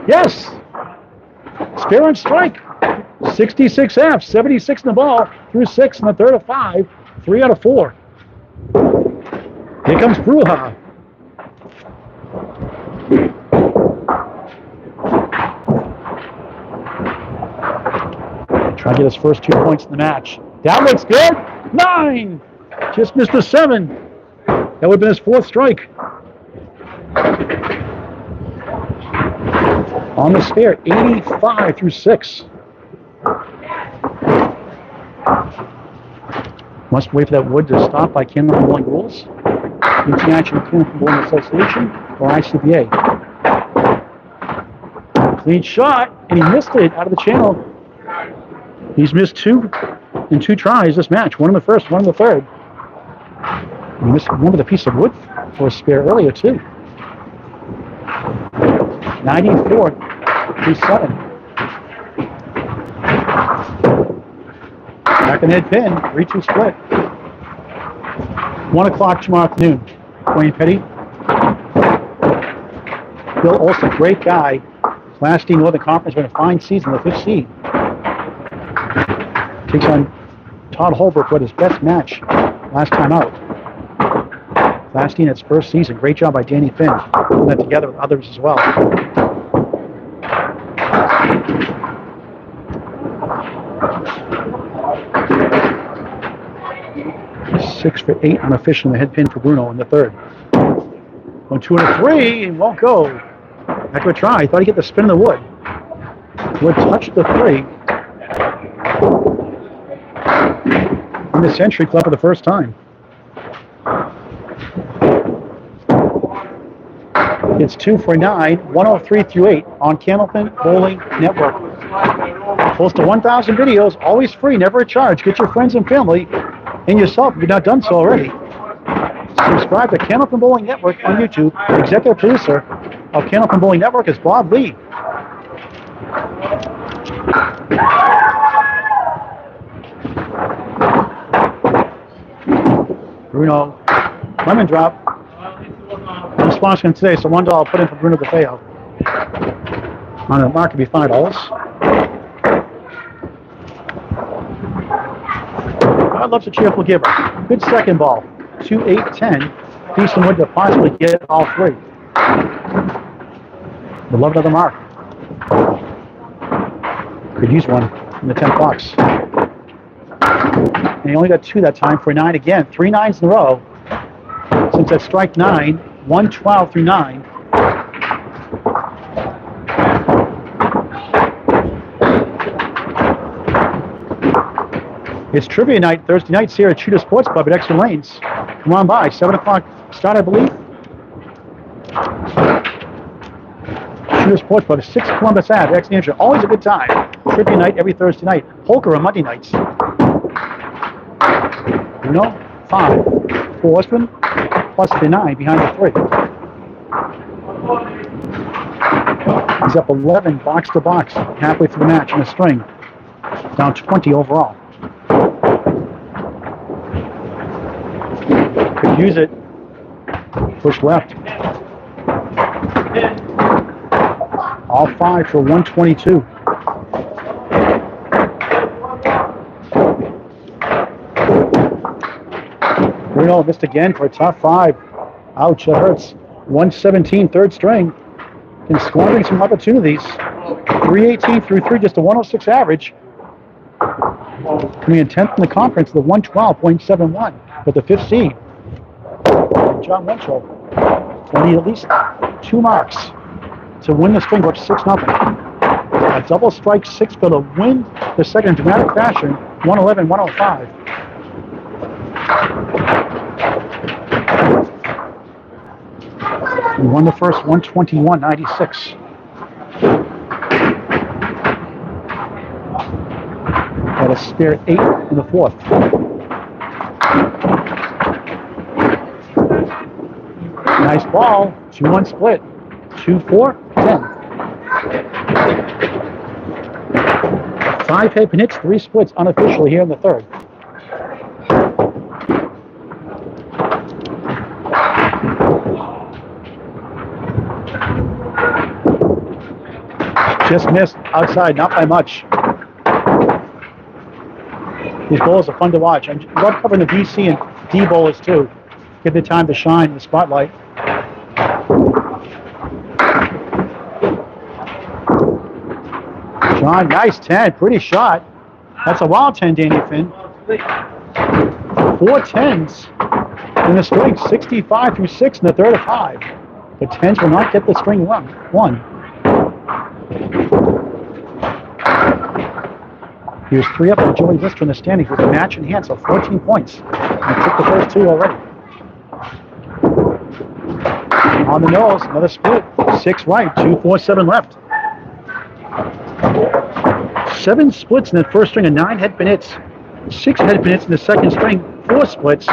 S1: Yes! Spare and strike. 66 F, 76 in the ball. Through 6 in the third of 5. 3 out of 4. Here comes Bruja. Try to get his first 2 points in the match. That looks good. 9. Just missed a 7. That would have been his 4th strike. On the spare, 85 through 6. Must wait for that wood to stop by Candlepin Bowling Rules, International Candlepin Bowling Association, or ICBA. Clean shot, and he missed it out of the channel. He's missed 2 in 2 tries this match. 1 in the first, 1 in the third. He missed one with a piece of wood for a spare earlier, too. 94 through 7. Back in the head pin, 3-2 split. 1 o'clock tomorrow afternoon. Wayne Petty. Bill Olson, great guy. Class D Northern Conference, been a fine season, the 5th seed. Takes on Todd Holbrook with his best match last time out. Class D in its first season. Great job by Danny Finn. Putting that together with others as well. Six for 8 unofficial in the head pin for Bruno in the third. 1, 2, and a 3, and won't go. Heck of a try. Thought he'd get the spin of the wood. Wood touched the 3. In the Century Club for the first time. It's 2 for 9, 103 through 8 on Candlepin Bowling Network. Close to 1,000 videos, always free, never a charge. Get your friends and family and yourself if you've not done so already. Subscribe to Candlepin Bowling Network on YouTube. The executive producer of Candlepin Bowling Network is Bob Lee. Bruno, lemon drop. I'm sponsoring today, so $1 I'll put in for Bruno DeFeo. On the market, be $5. God loves a cheerful giver. Good second ball. 2, 8, 10. Decent wood to possibly get all 3. Beloved of the mark. Could use one in the 10 bucks. And he only got 2 that time for 9 again. 3 9s in a row. Since that strike 9, 112 through 9. It's trivia night, Thursday nights here at Shooter Sports Pub at Exeter Lanes. Come on by, 7 o'clock start, I believe. Shooter Sports Pub, 6 Columbus Ave, Exeter, New Hampshire. Always a good time. Trivia night every Thursday night. Poker on Monday nights. Bruno, 5. For Osman, plus the 9 behind the 3. He's up 11 box to box, halfway through the match in a string. Down 20 overall. Could use it. Push left. All 5 for 122. Bruno missed again for a top 5. Ouch, that hurts. 117, third string. Been squandering some opportunities. 318 through 3, just a 106 average. Coming in 10th in the conference, the 112.71 with the 5th seed. Jon Winchell will need at least 2 marks to win the string, up 6-0. A double strike 6 to win the second in dramatic fashion, 111-105. He won the first 121-96. Had a spare 8 in the 4th. Nice ball, 2-1 split, 2-4, 10. 5 head pin hits, 3 splits unofficially here in the 3rd. Just missed outside, not by much. These bowlers are fun to watch. I love covering the BC and D bowlers too. Get the time to shine in the spotlight. John, nice 10, pretty shot. That's a wild 10, Danny Finn. 4 10s in the string, 65 through 6 in the 3rd of 5. The 10s will not get the string one. He was 3 up on Joey Lister in the standings with a match in hand, so 14 points. And took the first 2 already. On the nose, another split. 6 right, 2-4-7 left. 7 splits in the first string and 9 head pin hits. 6 head pin hits in the second string, 4 splits.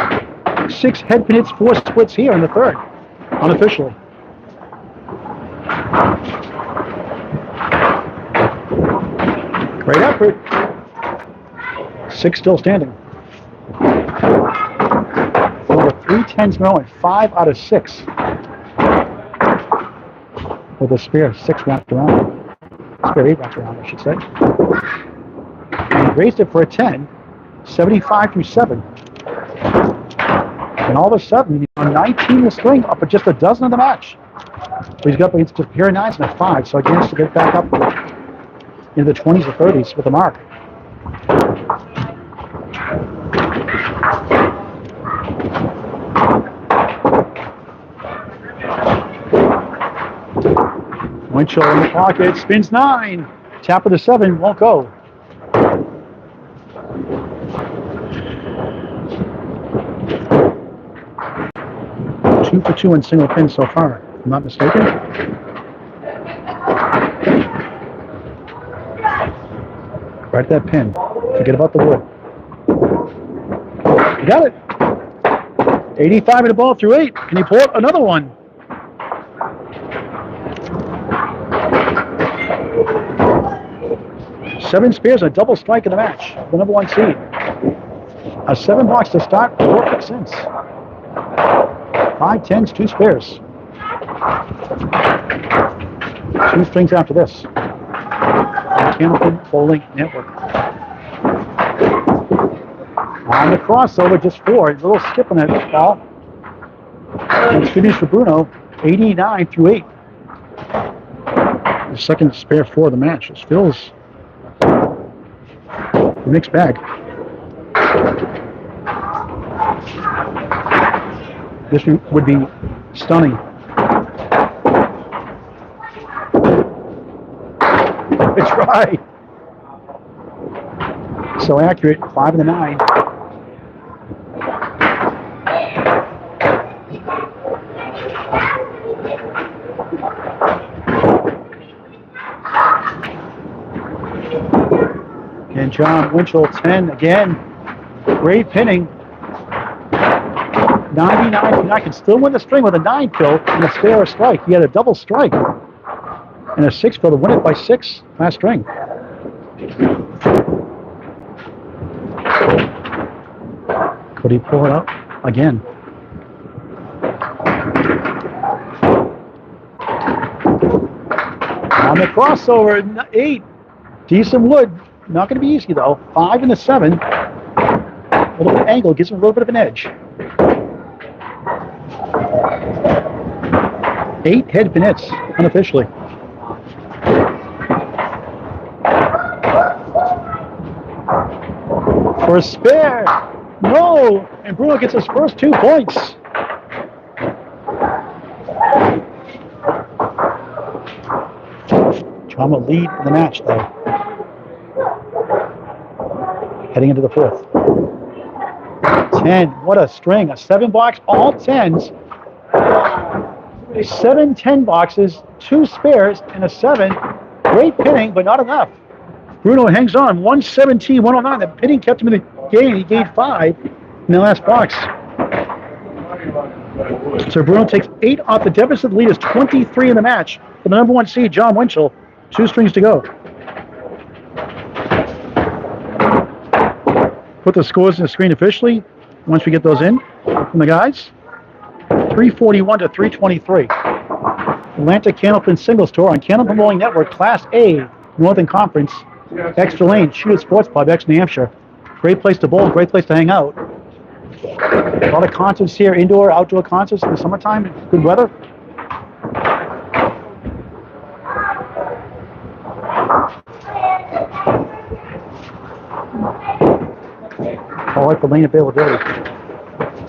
S1: 6 head pin hits, 4 splits here in the 3rd, unofficially. Great effort. 6 still standing. Over 3 10s in a row and 5 out of 6. With a spare 6 wrapped around. Spare 8 wrapped around, I should say. And he raised it for a 10, 75 through 7. And all of a sudden, he's on 19 in the string, up at just a dozen of the match. So he's got against a pair of 9s and a 5, so he managed to get back up into the 20s or 30s with a mark. Winchell in the pocket, spins 9. Tap of the 7, won't go. Two for 2 in single pin so far, if I'm not mistaken. Right at that pin. Forget about the wood. You got it. 85 in the ball through 8. Can you pull up another one? Seven spares, a double strike in the match. The number 1 seed. A 7 box to start, 4 since. 5 10s, 2 spares. 2 strings after this. Candlepin Bowling Network. On the crossover, just 4. A little skip on that ball. It's good news for Bruno. 89 through 8. The second spare 4 of the match. It feels a mixed bag. This would be stunning. It's right. So accurate. 5 and the 9. And Jon Winchell 10 again. Great pinning. 99 to 9 can still win the string with a 9 kill and a spare strike. He had a double strike and a 6 kill to win it by 6 last string. Could he pull it up again? On the crossover, 8. Decent wood. Not going to be easy though. 5 and the 7. A little bit of angle gives him a little bit of an edge. 8 head pin hits unofficially. for a spare. No, and Bruno gets his first 2 points. John will lead in the match, though. Heading into the 4th. 10. What a string. A 7 box, all 10s. 7 10 boxes, 2 spares, and a 7. Great pinning, but not enough. Bruno hangs on. 117, 109. The pinning kept him in the game. He gained 5 in the last box. So Bruno takes 8 off the deficit. The lead is 23 in the match for the number 1 seed, Jon Winchell. 2 strings to go. Put the scores on the screen officially once we get those in from the guys. 341 to 323. Atlantic Candlepin Singles Tour on Candlepin Bowling Network, Class A, Northern Conference, Extra Lane, Shoot Sports Pub, New Hampshire. Great place to bowl, great place to hang out. A lot of concerts here, indoor, outdoor concerts in the summertime, good weather. I like the lane availability.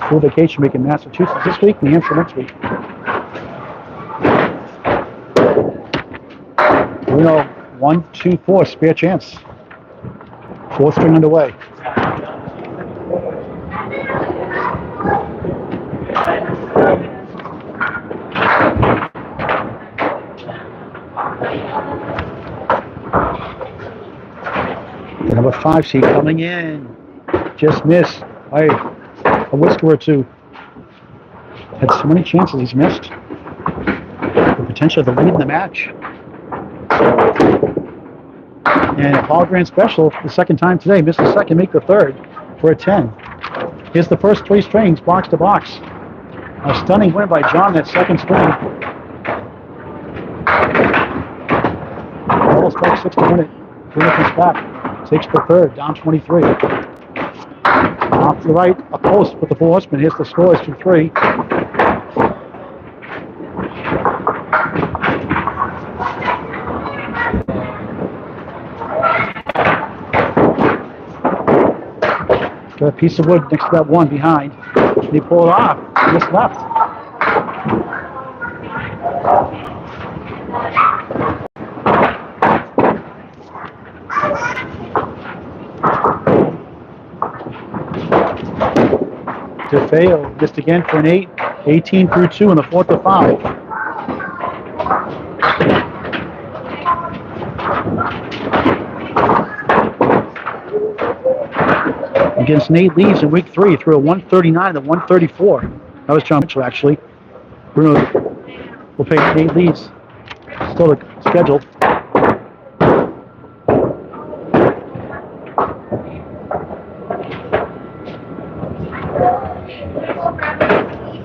S1: Full vacation week in Massachusetts this week, New Hampshire next week. Bruno, 1, 2, 4, spare chance. 4th string underway. The number 5 seed coming in. Just missed by a whisker or 2. Had so many chances he's missed. The potential of the lead in the match. And Paul Grand Special, the 2nd time today, missed the 2nd, make the 3rd for a 10. Here's the first 3 strings, box to box. A stunning win by John, that 2nd string. Double strike 6 to win it. Bruno comes back, takes the 3rd, down 23. Off to the right, a post with the 4 horsemen. Here's the scores from 3. Got a piece of wood next to that 1 behind. They pull it off. Just left. DeFeo missed again for an 8. 18 through 2 in the 4th to 5. Against Nate Lees in week 3 through a 139 to 134. That was Jon Winchell, actually. Bruno will pay Nate Lees. Still scheduled.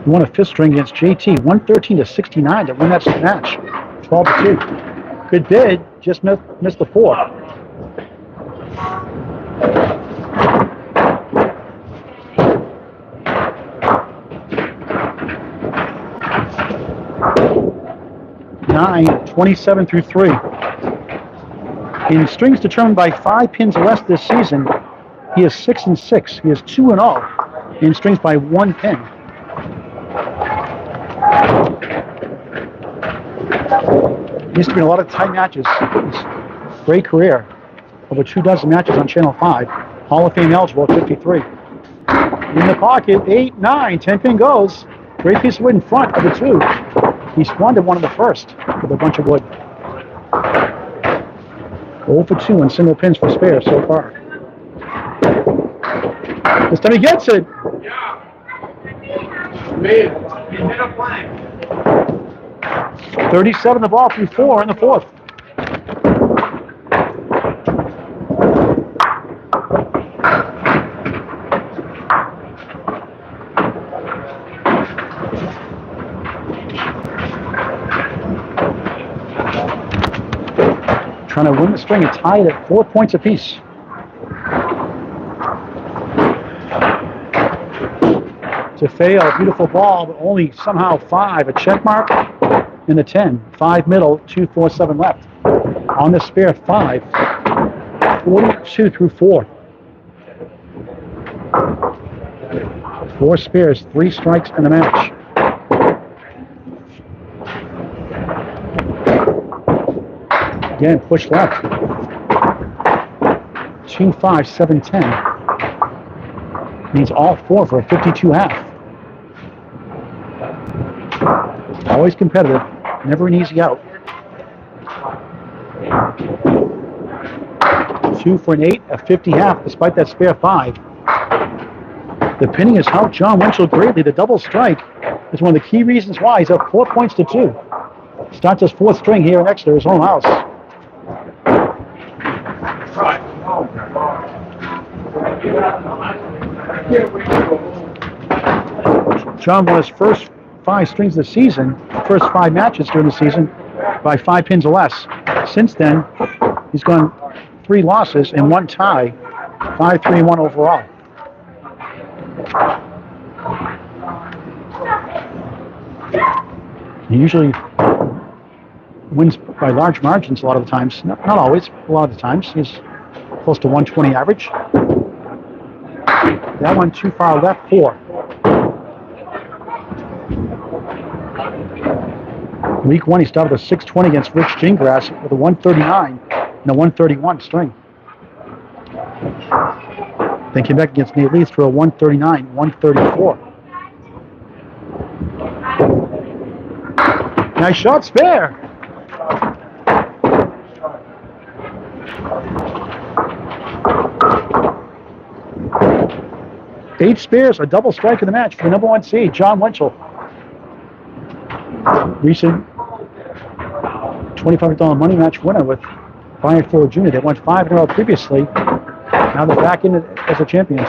S1: He won a 5th string against JT, 113 to 69 to win that match. 12 to 2. Good bid, just missed the 4. Nine, 27 through 3. In strings determined by 5 pins or less this season, he is 6 and 6. He is 2 and 0 in strings by 1 pin. Used to be in a lot of tight matches. Great career. Over 2 dozen matches on Channel 5. Hall of Fame eligible at 53. In the pocket, 8, 9, 10 pin goes. Great piece of wood in front of the 2. He squandered one of the first with a bunch of wood. 0 for 2 on single pins for spare so far. This time he gets it.
S2: Yeah. He hit a flank.
S1: 37 the ball through 4 in the 4th. Trying to win the string and tie it at 4 points apiece. DeFeo, beautiful ball, but only somehow 5. A check mark in the 10. 5 middle, 2, 4, 7 left. On the spare 5. 42 through 4. 4 spares, 3 strikes in the match. Again, push left. 2, 5, 7, 10. Needs all 4 for a 52 half. Always competitive, never an easy out. 2 for an 8, a 50 half, despite that spare 5. The pinning has helped Jon Winchell greatly. The double strike is one of the key reasons why he's up 4 points to 2. Starts his 4th string here in Exeter, his home house. Jon won his first 5 strings of the season, first 5 matches during the season, by 5 pins or less. Since then, he's gone 3 losses and 1 tie, 5-3-1 overall. He usually wins by large margins a lot of the times. Not always, a lot of the times. He's close to 120 average. That one too far left, 4. Week 1, he started with a 620 against Rich Gingras with a 139 and a 131 string. Then came back against Nate Leith for a 139, 134. Nice shot, spare. Eight spares, a double strike in the match for the number 1 seed, Jon Winchell. Recent $25 money match winner with Brian Fuller Jr. They won 5 in a row previously. Now they're back in as the champions.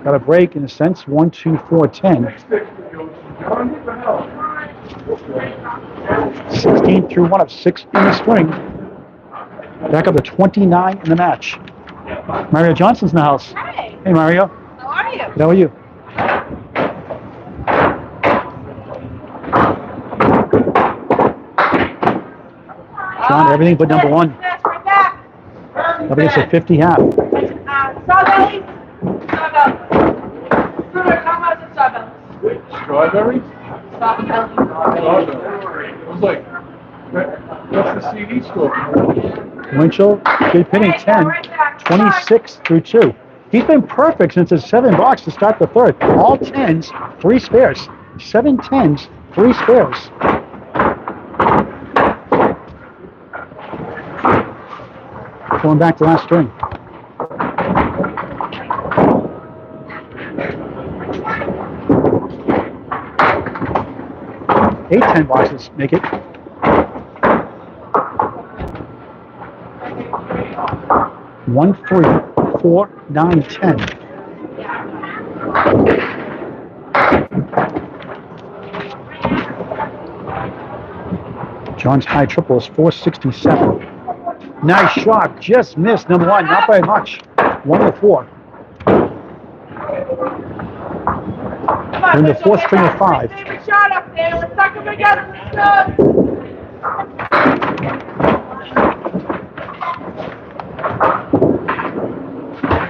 S1: Got a break in a sense. 1, 2, 4, 10. 16 through 1 of 6 in the string. Back up to 29 in the match. Mario Johnson's in the house.
S3: Hey.
S1: Hey, Mario.
S3: How are you?
S1: How are you? John, everything but number 1. Up against a 50 half.
S3: Strawberries? Strawberries. How much is strawberries?
S2: Strawberries?
S3: Strawberries.
S2: It was like, that's the CD store.
S1: Winchell, good pinning, 10, 26 through 2. He's been perfect since his 7 box to start the 3rd. All 10s, 3 spares. 7 10s, 3 spares. Going back to last string. Eight 10 boxes make it. One, 3, 4, 9, 10. John's high triple is 467. Nice shot, just missed number 1, not by much. 1 of 4. In the 4th string of 5.
S3: Take a shot up there. Let's suck them together. Let's go.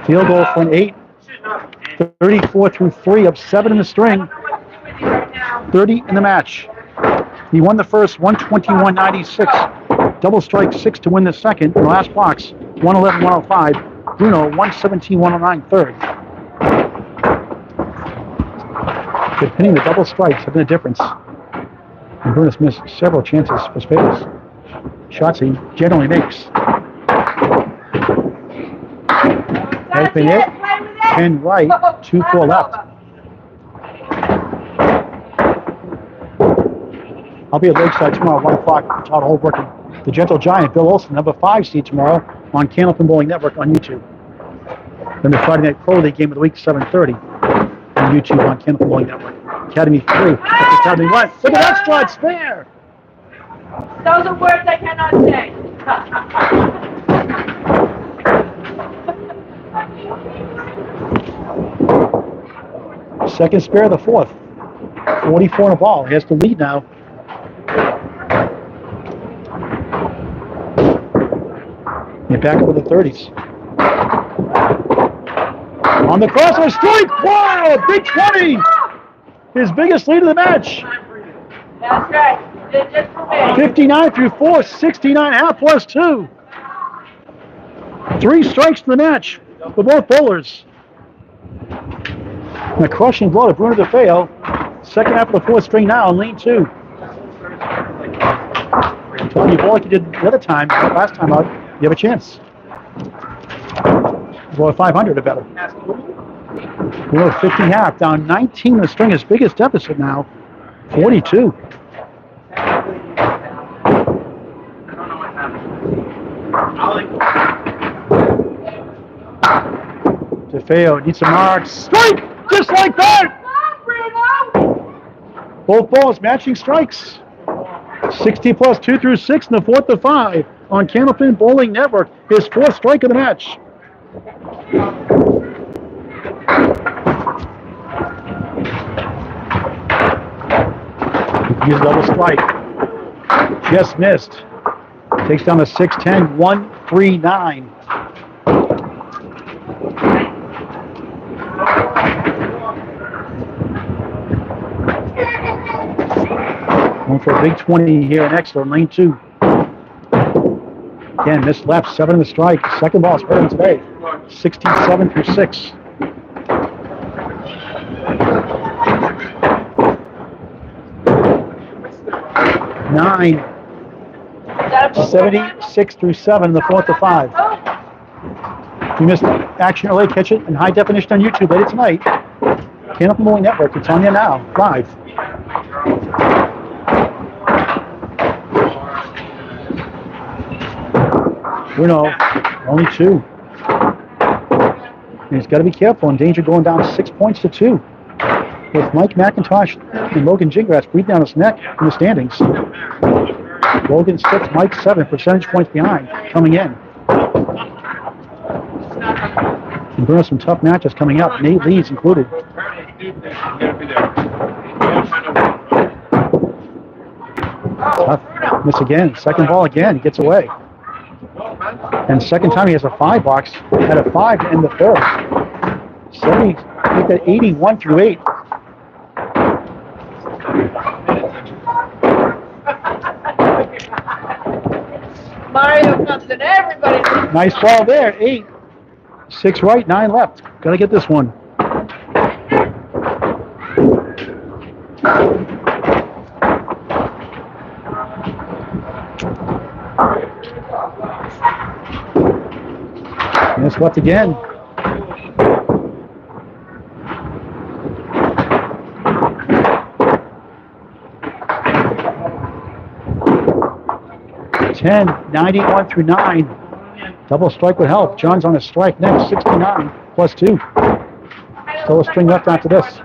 S1: Field goal for an 8. 34 through 3 of 7 in the string. 30 in the match. He won the first 121.96. Double strike 6 to win the second. In the last box, 111.105. Bruno 117.109 third. Depending the double strikes have been a difference. And Bruno's missed several chances for spades. Shots he generally makes. Candlepin it. 10 right, 2 4 left. I'll be at Lakeside tomorrow at 1 o'clock. Todd Holbrook and the Gentle Giant, Bill Olson, number 5 seed tomorrow on Candlepin Bowling Network on YouTube. Then the Friday Night Pro League game of the week, 7:30 on YouTube on Candlepin Bowling Network. Academy 3, Academy 1. Look at that shot, spare!
S3: Those are words I cannot say.
S1: Second spare of the 4th. 44 in a ball. He has the lead now. Get back up with the 30s. On the crossover strike, whoa, big 20! His biggest lead of the match.
S3: That's right. Just for me.
S1: 59 through 4, 69 half plus 2. 3 strikes to the match for both bowlers. And a crushing blow to Bruno DeFeo. Second half of the 4th string now in lane 2. I told you, bowl like you did the other time, last time out, you have a chance. Blow 500 or better. Below 50 half, down 19 in the string, his biggest deficit now, 42. DeFeo needs some marks. Strike! Just like that! Both balls matching strikes. 60 plus 2 through 6 in the 4th of 5 on Candlepin Bowling Network. His 4th strike of the match. Use a double strike. Just missed. Takes down to 6-10, 1-3-9. Going for a big 20 here in Exeter in lane 2. Again, missed left, 7 in the strike. Second ball is hurt him today. 67 through 6. Nine. 76 through 7 in the 4th of 5. If you missed action early, catch it in high definition on YouTube later tonight. Candlepin Bowling Network, it's on there now, live. Bruno, only 2. And he's got to be careful, in danger going down 6 points to 2. With Mike McIntosh and Logan Gingras breathing down his neck in the standings. Logan 6, Mike 7, percentage points behind, coming in. And Bruno, some tough matches coming up, 8 leads included. Tough miss again, second ball again, he gets away. And second time he has a 5 box, had a 5 to end the 3rd. 70, I think that 81 through 8.
S3: Mario comes in everybody.
S1: Nice ball there, 8. 6 right, 9 left. Gotta get this one. Miss left again. Ten, 91 through 9. Double strike would help. John's on a strike next, 69 plus 2. Still a string left after this.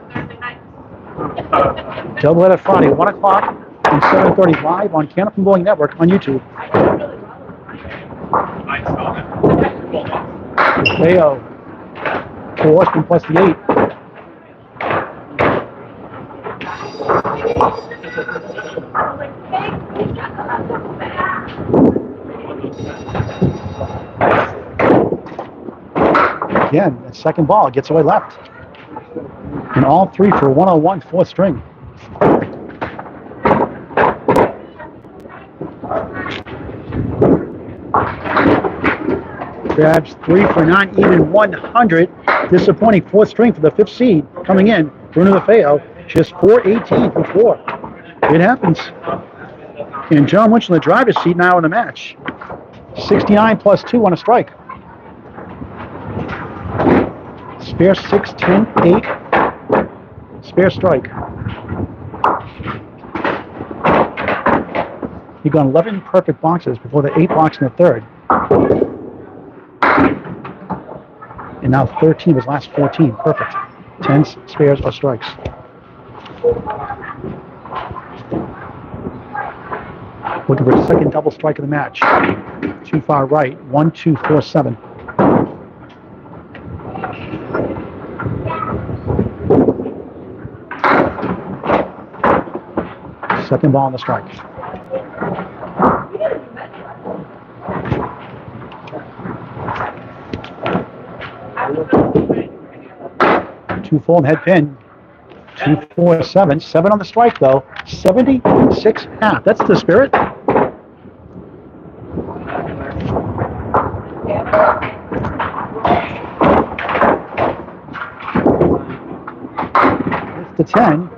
S1: Double header Friday, 1 o'clock and 7:30 live on Candlepin Bowling Network on YouTube. DeFeo, 4 plus the 8. Again, that second ball gets away left. And all 3 for 101, 4th string. Grabs 3 for 9, even 100. Disappointing 4th string for the 5th seed. Coming in, Bruno DeFeo, just 418 for 4. It happens. And Jon Winchell in the driver's seat now in the match. 69 plus 2 on a strike. Spare 6, 10, 8. Spare strike. He got 11 perfect boxes before the 8 box in the 3rd. And now 13 of his last 14. Perfect. 10 spares or strikes. Looking for a second double strike of the match. Too far right. 1, 2, 4, 7. Second ball on the strike. 2 full and head pin. 247. 7 on the strike though. 76 half. That's the spirit. It's the 10.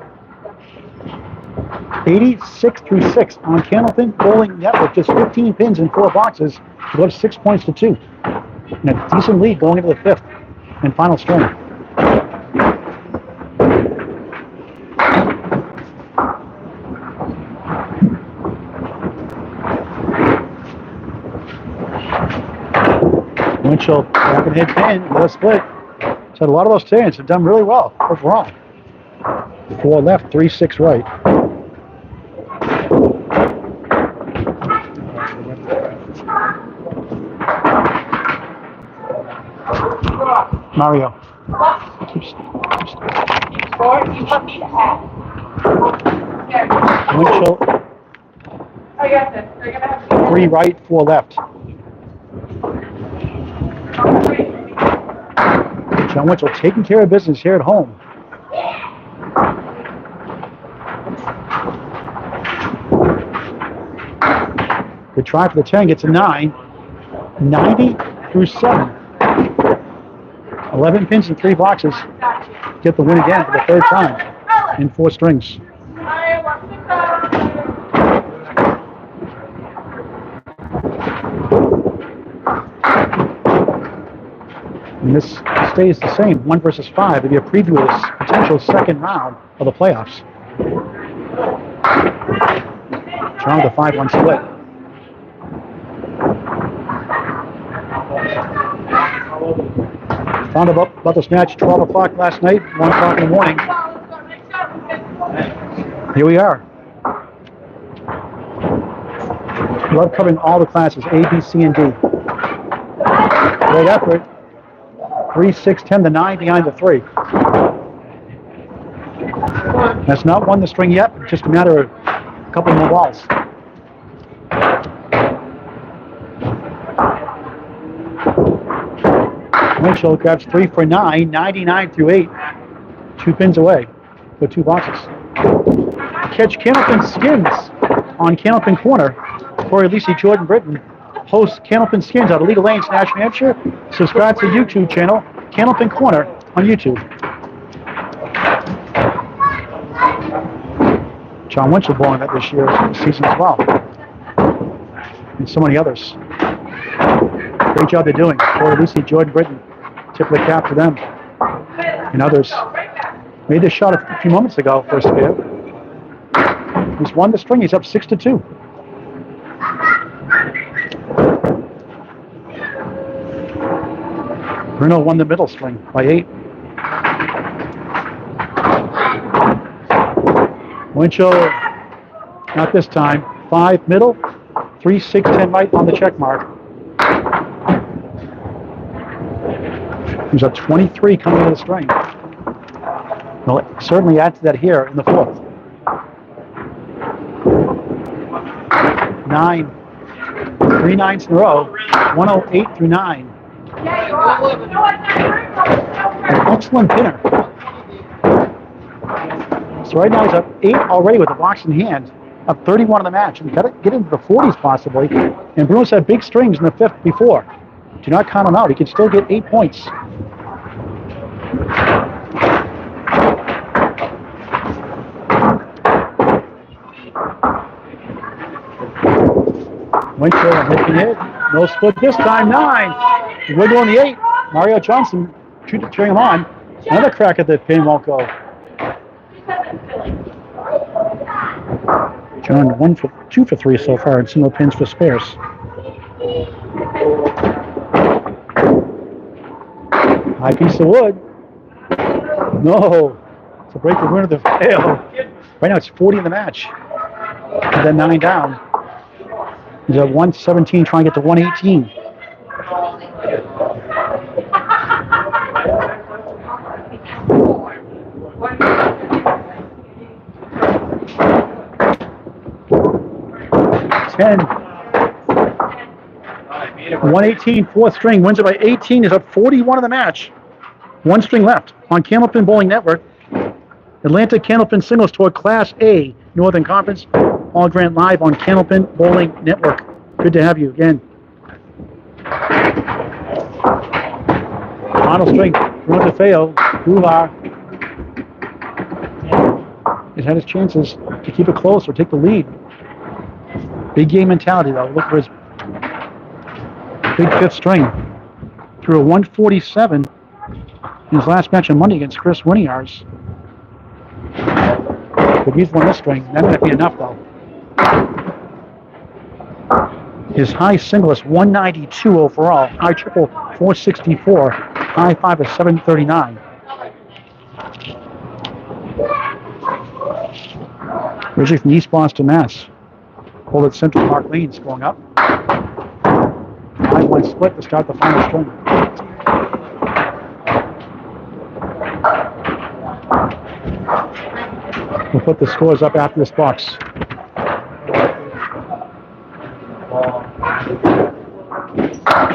S1: 86 through 6 on Candlepin Bowling Network. Just 15 pins in 4 boxes. It goes 6 points to 2. And a decent lead going into the 5th and final string. Winchell back and head pin with a split. So a lot of those stands have done really well overall. 4 left, 3, 6 right. Mario. Winchell.
S3: I got this. They're gonna have
S1: 3 right, 4 left. Jon Winchell taking care of business here at home. Good try for the 10, gets a 9. 90 through 7. 11 pins in 3 boxes. Get the win again for the 3rd time in 4 strings. And this stays the same, 1 versus 5. It'll be a preview of this potential 2nd round of the playoffs. Jon with a 5-1 split. Found about this match 12 o'clock last night, 1 o'clock in the morning. Here we are. Love covering all the classes, A, B, C, and D. Great effort. 3, 6, 10, the 9 behind the 3. That's not won the string yet, just a matter of a couple more balls. Winchell grabs 3 for 9, 99 through 8. 2 pins away for 2 boxes. Catch Candlepin Skins on Candlepin Corner. Corey Lisi, Jordan Britton hosts Candlepin Skins out of Legal Lanes, Nashville, New Hampshire. Subscribe to the YouTube channel, Candlepin Corner on YouTube. Jon Winchell bowling that this season as well. And so many others. Great job they're doing. Corey Lisi, Jordan Britton. Tip of the cap to them. And others. Made this shot a few moments ago, first spare. He's won the string. He's up 6-2. Bruno won the middle string by 8. Winchell, not this time. 5 middle, 3, 6, 10 right on the check mark. He's up 23 coming into the string. He'll certainly add to that here in the 4th. 9. 3 9s in a row. 108 through 9. An excellent pinner. So right now he's up 8 already with a box in hand. Up 31 in the match. And got to get into the 40s possibly. And Bruno's had big strings in the 5th before. Do not count him out. He can still get 8 points. Winchell hitting it. No split this time. 9. We're going the 8. Mario Johnson cheering him on. Another crack at the pin won't go. Jon 2 for 3 so far and single pins for spares. High piece of wood. No. It's a break for Bruno DeFeo. Right now it's 40 in the match. And then 9 down. He's at 117 trying to get to 118. Ten. 118, 4th string, wins it by 18, is up 41 in the match. One string left on Candlepin Bowling Network. Atlantic Candlepin Singles Tour Class A Northern Conference. All Grant live on Candlepin Bowling Network. Good to have you again. Final string, Bruno DeFeo, Gular. He's had his chances to keep it close or take the lead. Big game mentality though. Look for his big fifth string. Through a 147 in his last match on Monday against Chris Winiar's. But he's won this string. That might be enough though. His high single is 192 overall. High triple 464. High five is 739. Originally from East Boston, Mass. Called it Central Park Lanes going up. 5-1 split to start the final string. We'll put the scores up after this box.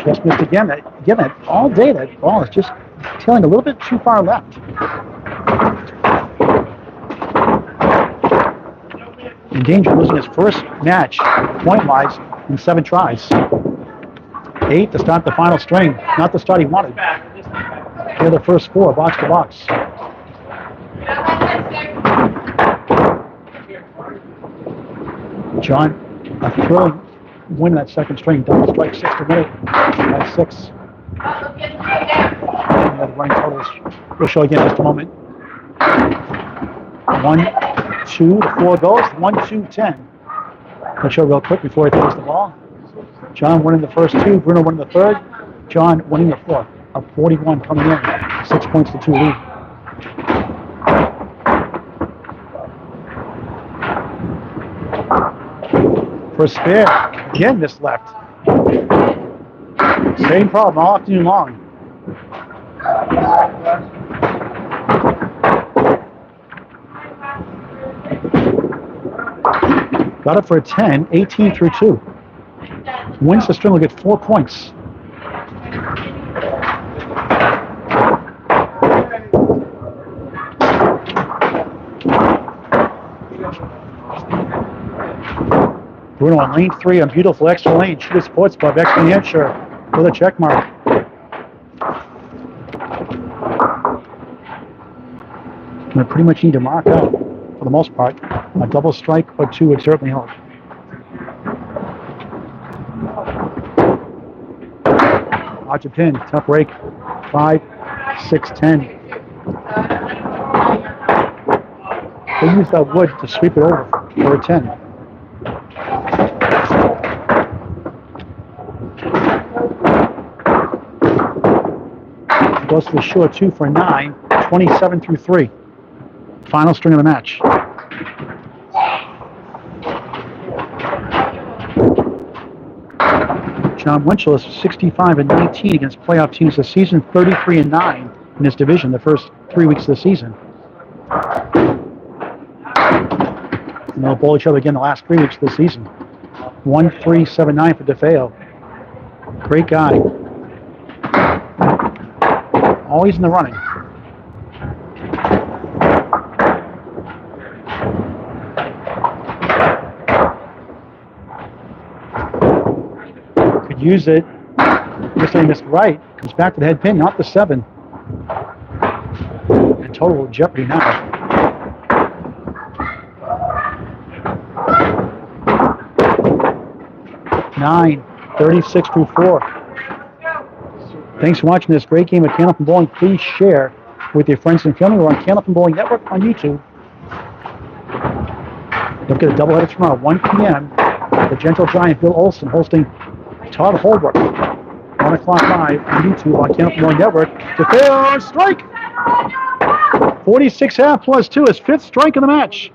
S1: Just missed again. That all day that ball is just tailing a little bit too far left. In danger of losing his first match, point-wise, in 7 tries. 8 to start the final string. Not the start he wanted. Here are the first 4, box to box. John, a thrilling win that second string. Double strike 6 to minute by 6. The running totals we'll show again in just a moment. 1, 2 to 4 goes. 1, 2, 10. Let's show real quick before he throws the ball. John winning the first 2. Bruno winning the third. John winning the fourth. A 41 coming in. 6 points to 2 lead. First spare. Again missed left. Same problem all afternoon long. Got it for a 10, 18 through 2. Wins the string will get 4 points. Bruno on lane 3 on beautiful extra lane. Shooter Sports Pub, extra Hampshire with a check mark. And I pretty much need to mark out, for the most part. A double strike or 2 would certainly help. Watch a pin, tough break. 5, 6, 10. They use that wood to sweep it over for a 10. Goes to the short 2 for 9, 27 through 3. Final string of the match. Jon Winchell is 65-19 against playoff teams this season, 33-9 in this division the first 3 weeks of the season. And they'll bowl each other again the last 3 weeks of the season. 1-3-7-9 for DeFeo. Great guy. Always in the running. Could use it. This time missed right. Comes back to the head pin, not the 7. In total jeopardy now. Nine, 36 through 4. Thanks for watching this great game of Candlepin Bowling. Please share with your friends and family. We're on Candlepin Bowling Network on YouTube. Don't get a doubleheader tomorrow, 1 p.m. The Gentle Giant Bill Olson hosting Todd Holbrook. 1 o'clock live on YouTube on Candlepin Bowling Network. DeFeo on strike. 46.5 plus 2 is 5th strike of the match.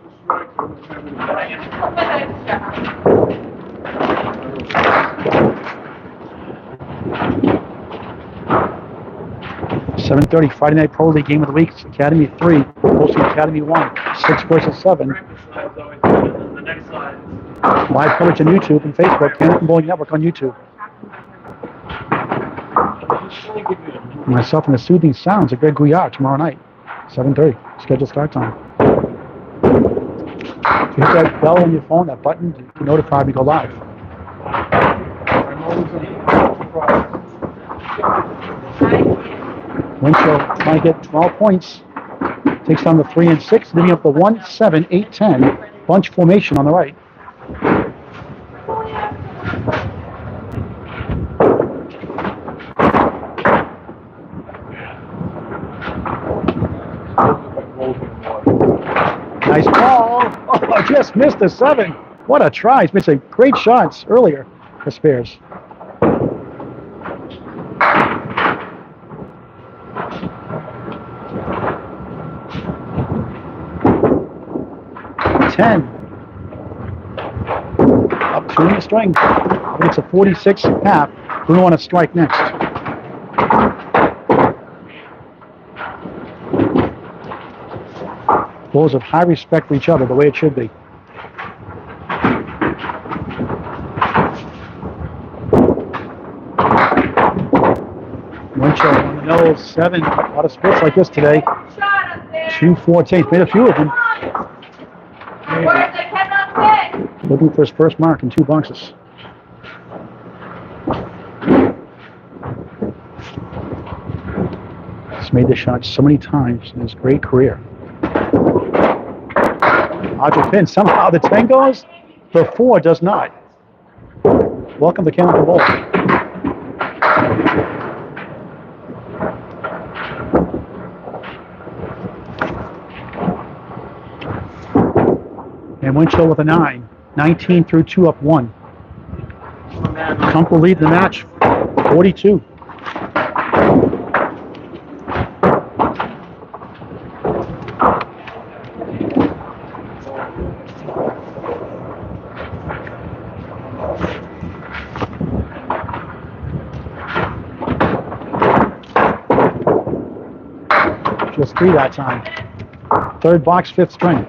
S1: 7:30 Friday Night Pro League game of the week. It's Academy 3 hosting Academy 1. 6 versus 7. Live coverage on YouTube and Facebook. Candlepin Bowling Network on YouTube. Myself and the Soothing Sounds of Greg Gouillard tomorrow night, 7:30, scheduled start time. Hit that bell on your phone, that button, to notify me go live.
S2: I'm always surprised.
S1: Winchell trying to get 12 points. Takes down the 3 and 6, leaving up the 1, 7, 8, 10 bunch formation on the right. Nice ball. Oh, just missed the 7. What a try. He's missed some great shots earlier for Spears. Up 2 in the string. I think it's a 46.5. Bruno on a strike next. Bulls of high respect for each other, the way it should be. Winchell on the nose, 7. A lot of splits like this today. 2-14. Made a few of them. Looking for his first mark in 2 boxes. He's made this shot so many times in his great career. Candlepin, somehow the 10 goes, the 4 does not. Welcome to Candlepin Bowl. And Winchell with a 9. 19 through 2 up 1. Trump will lead the match, 42. Just 3 that time. 3rd box, 5th string.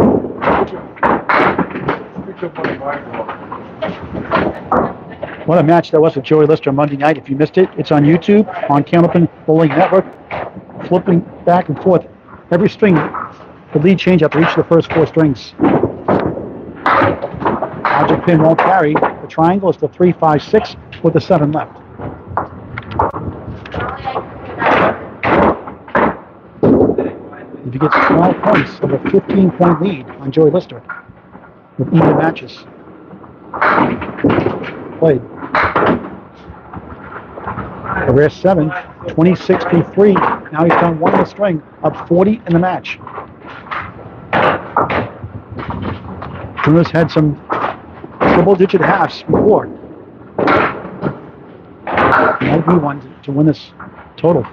S1: What a match that was with Joey Lister Monday night. If you missed it, it's on YouTube, on Candlepin Bowling Network. Flipping back and forth. Every string, the lead change up to each of the first 4 strings. Candlepin won't carry. The triangle is the 3, 5, 6 with the 7 left. If he gets 12 points of a 15-point lead on Joey Lister with even matches. Played. A rare 7, 26-3. Now he's down 1 in the string, up 40 in the match. Bruno's had some double-digit halves before. Might be one to win this total.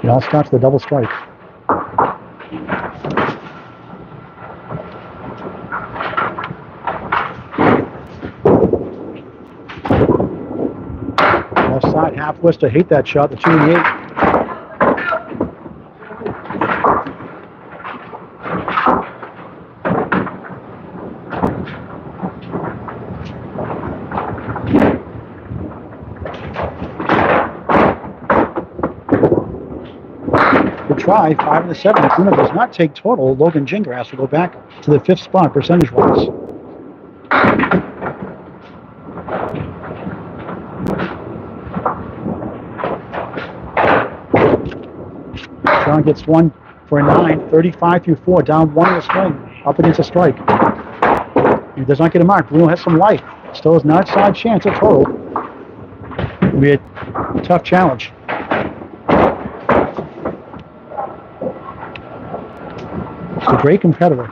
S1: He all starts the double strike. Left side, half Worcester, hate that shot, the 2 and the 8. Try 5 and the 7. If Bruno does not take total, Logan Gingras will go back to the 5th spot percentage-wise. Sean gets 1 for a 9, 35 through 4, down 1 in the string, up against a strike. He does not get a mark. Bruno has some life. Still has an outside chance at total. It'll be a tough challenge. He's a great competitor.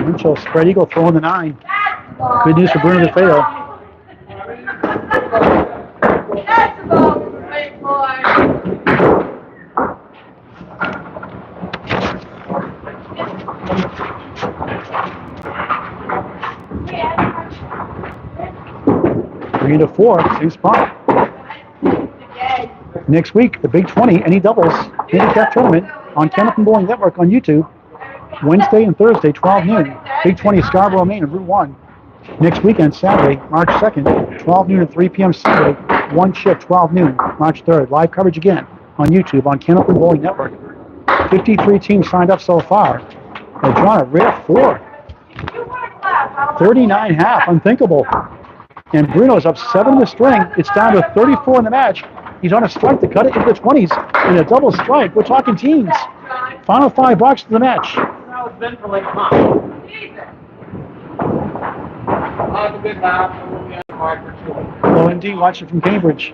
S1: Winchell, spread eagle, throwing the 9. Good news for Bruno DeFeo.
S3: That's the ball, great boy.
S1: Three to 4, same spot. Next week, the Big 20, any doubles, handicap tournament on Candlepin Bowling Network on YouTube. Wednesday and Thursday, 12 noon. Big 20 Scarborough, Maine, and Route 1. Next weekend, Saturday, March 2nd, 12 noon to 3 p.m. Sunday. One shift, 12 noon, March 3rd. Live coverage again on YouTube on Candlepin Bowling Network. 53 teams signed up so far. John, a rare 4. 39.5, unthinkable. And Bruno's up 7 in the string. It's down to 34 in the match. He's on a strike to cut it into the 20s and a double strike. We're talking teams. Final 5 bucks to the match. Hello, ND, watching from Cambridge.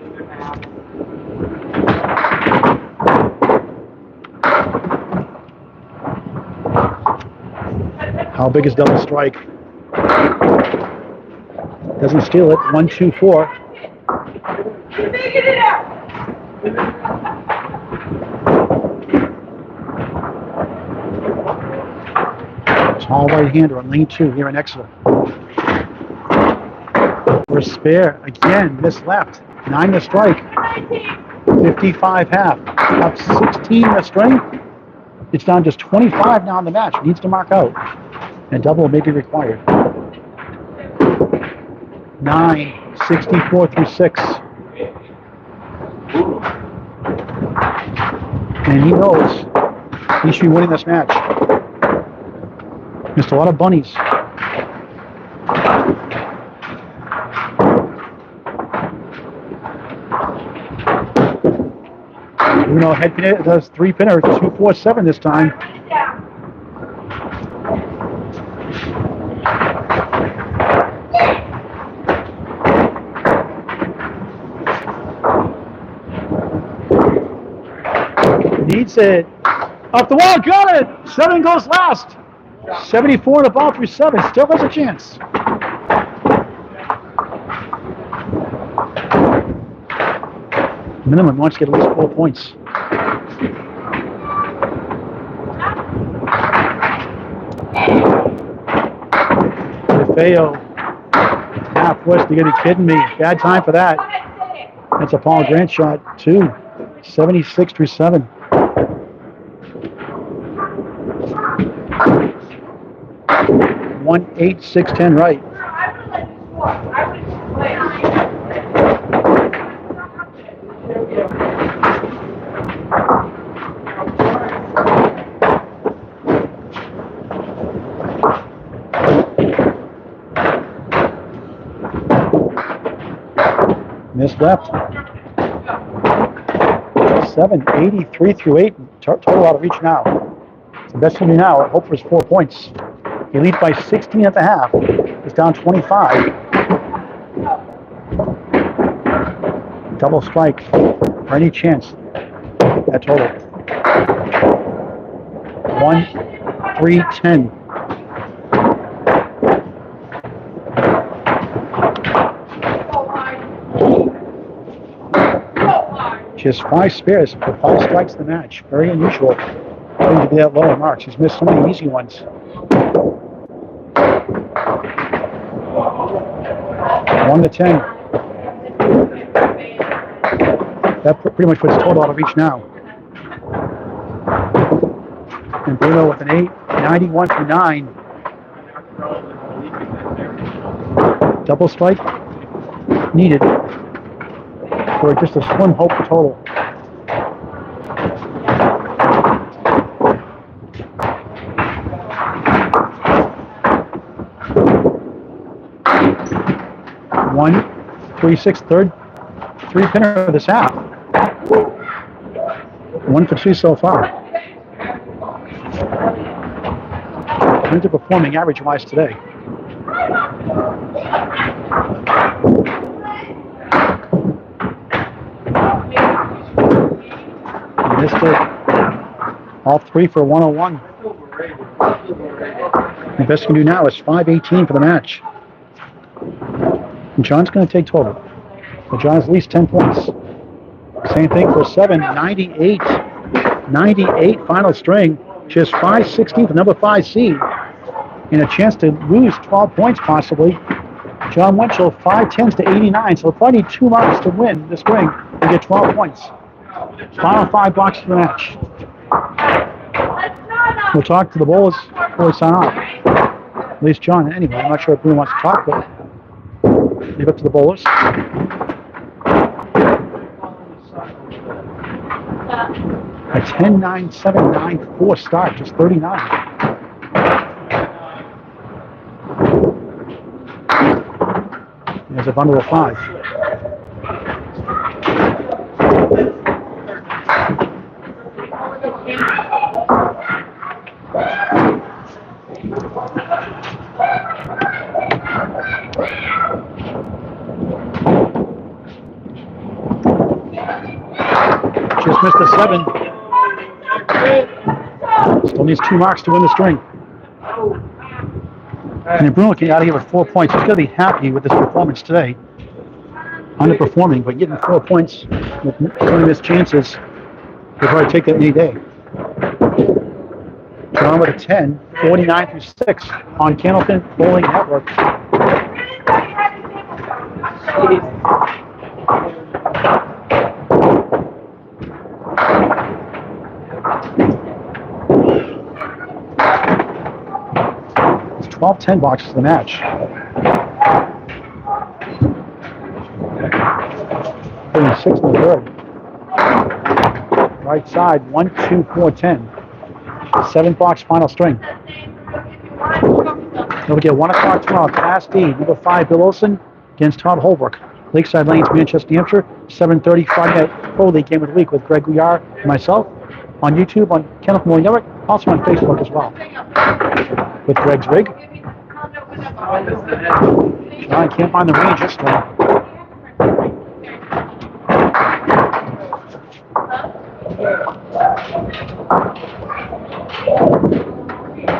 S1: How big is double strike? Doesn't steal it. 1, 2, 4. Tall right-hander on lane 2 here in Exeter. For a spare, again, missed left. 9 to strike. 55 half. Up 16 to string. It's down just 25 now in the match. Needs to mark out. And double may be required. 9, 64 through 6. And he knows he should be winning this match. Missed a lot of bunnies. Bruno head pinner does 3 pinner, 2, 4, 7 this time. Needs it. Up the wall, got it! 7 goes last. 74 to ball through 7. Still has a chance. Minimum wants to get at least 4 points. DeFeo. Half west, you gotta be kidding me. Bad time for that. That's a Paul Grant shot, 2. 76 through 7. One 8 6 10 right. Missed left. 7 83 through 8. Total out of reach now. It's the best thing now. Hope for his 4 points. He leads by 16 at the half. It's down 25. Double strike for any chance at total. 1 3 10. Just 5 spares for 5 strikes in the match. Very unusual for him to be that low in marks. He's missed so many easy ones. 1 to 10. That pretty much puts total out of reach now. And Bruno with an 8, 91 through 9. Double strike needed for just a slim hope for total. One, 3 6 third, 3 pinner of this half. 1 for 2 so far. They're performing average-wise today. Missed it. All 3 for 101. The best you can do now is 5-18 for the match. And John's going to take total. So John has at least 10 points. Same thing for 7, 98. 98 final string. Just 5-16 for number 5 seed. And a chance to lose 12 points possibly. Jon Winchell, 5-10s to 89. So he'll probably need 2 marks to win this ring and get 12 points. Final 5 blocks for the match.
S3: Let's not
S1: We'll talk to the bowlers before we sign off. At least John, anyway. I'm not sure if Bruno wants to talk, but leave it to the bowlers. A 10-9-7-9-4 start, just 39. There's a bundle of 5. Just missed a 7. Still needs 2 marks to win the string. And if Bruno can get out of here with 4 points, he's going to be happy with this performance today. Underperforming, but getting 4 points with so many missed chances, he'll probably take that any day. John with a 10, 49 through 6 on Candlepin Bowling Network. It's 12-10 boxes of the match. 36 in the third. Right side, 1, 2, 4, 10. 7-box final string. We'll get 1 o'clock tomorrow. Class D, number 5, Bill Olson against Todd Holbrook. Lakeside Lanes, Manchester, New Hampshire. 7:30 Friday night Pro League game of the week with Greg Guyard and myself on YouTube, on Candlepin Bowling Network, also on Facebook as well. With Greg's rig. I can't find the range this time.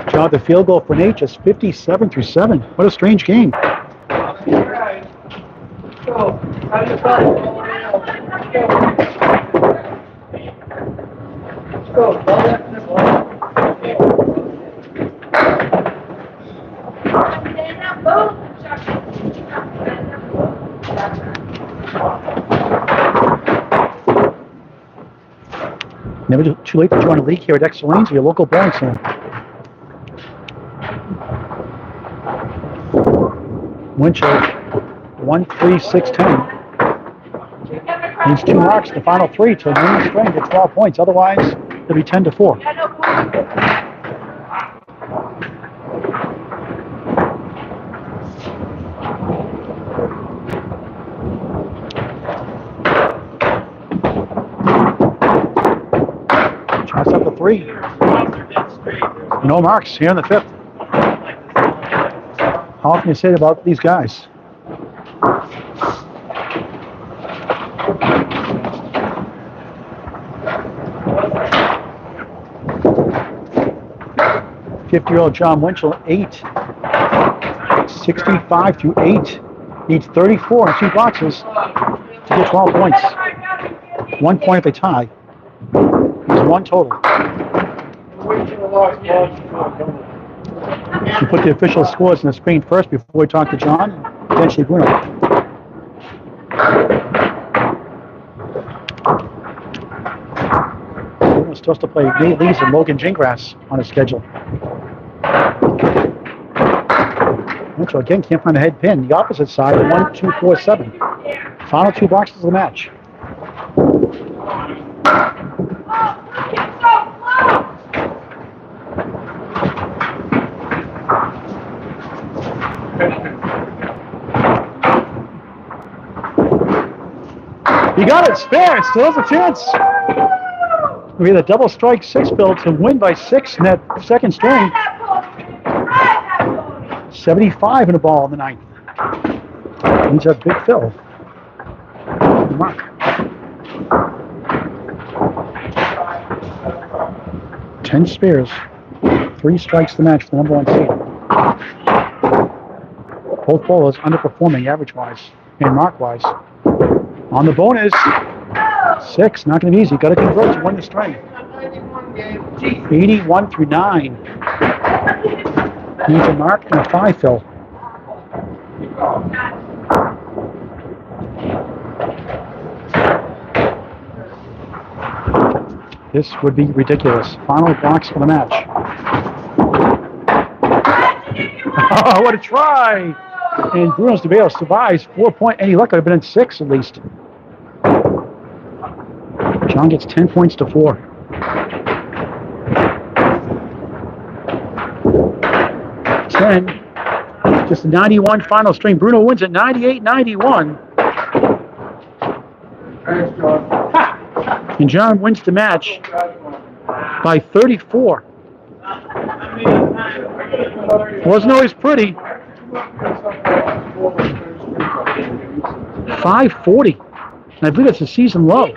S1: John, the field goal for Nate is 57 through 7. What a strange game. Never too late to join a league here at Exeter Lanes, your local bowling center. Winchell, 1-3-6-10. Needs 2 marks in the final 3 to win the string to 12 points. Otherwise, it'll be 10-4. Tries up the 3. No marks here in the 5th. How often you say it about these guys? Fifty-year-old Jon Winchell, 8, 65 through 8, needs 34 in 2 boxes to get 12 points. 1 point if they tie. He's 1 total. We put the official scores on the screen first before we talk to John, and eventually Bruno. Bruno's supposed to play Nate Lees and Logan Gingras on his schedule. Mitchell again can't find the head pin. The opposite side, 1, 2, 4, 7. Final 2 boxes of the match. You got it, spare. It still has a chance. We had a double strike 6 bill to win by 6 in that second string. 75 in the ball in the 9th. Needs a big fill. Mark. Ten spares. 3 strikes the match for the number 1 seed. Both bowlers underperforming average-wise and mark-wise. On the bonus, 6, not going to be easy. Got to convert to win the string. 81 through 9. Needs a mark and a 5 fill. This would be ridiculous. Final box for the match. Oh, what a try! And Bruno DeFeo survives 4 point. Any luck, I'd have been in 6 at least. Jon gets 10 points to 4. Just a 91 final string. Bruno wins at 98-91.
S2: Thanks, Jon.
S1: And Jon wins the match by 34. Wasn't always pretty. 540. And I believe that's a season low.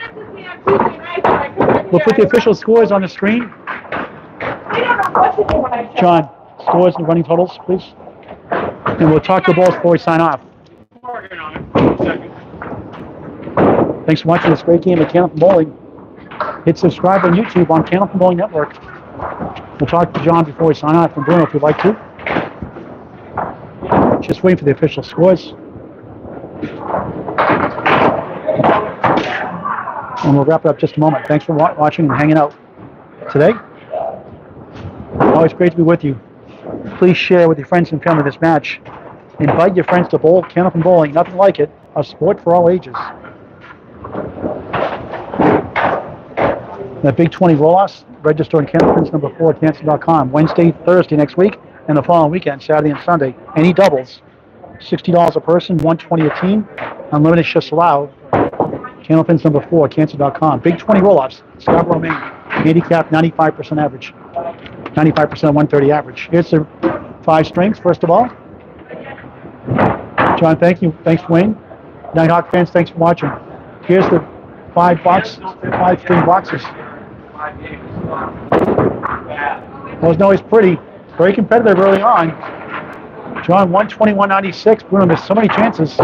S1: We'll put the official scores on the screen. Jon, scores and running totals, please. And we'll talk the balls before we sign off. Thanks for watching this great game of Candlepin Bowling. Hit subscribe on YouTube on Candlepin Bowling Network. We'll talk to Jon before we sign off, and Bruno if you'd like to. Just waiting for the official scores. And we'll wrap it up just a moment. Thanks for watching and hanging out today. Always great to be with you. Please share with your friends and family this match. Invite your friends to bowl Candlepin Bowling. Nothing like it. A sport for all ages. The Big 20 roll-offs, register on Candlepin's number 4 at Cancer.com. Wednesday, Thursday next week, and the following weekend, Saturday and Sunday. Any doubles, $60 a person, $120 a team. Unlimited shifts allowed. Candlepin's number 4 at Cancer.com. Big 20 roll-offs, Scarborough, Maine. Handicap 95% average. 95% 130 average. Here's the 5 strings, first of all. Jon, thank you. Thanks, Wayne. Nighthawk fans, thanks for watching. Here's the 5 string boxes. Wasn't always pretty. Very competitive early on. Jon 121.96. Bruno missed so many chances.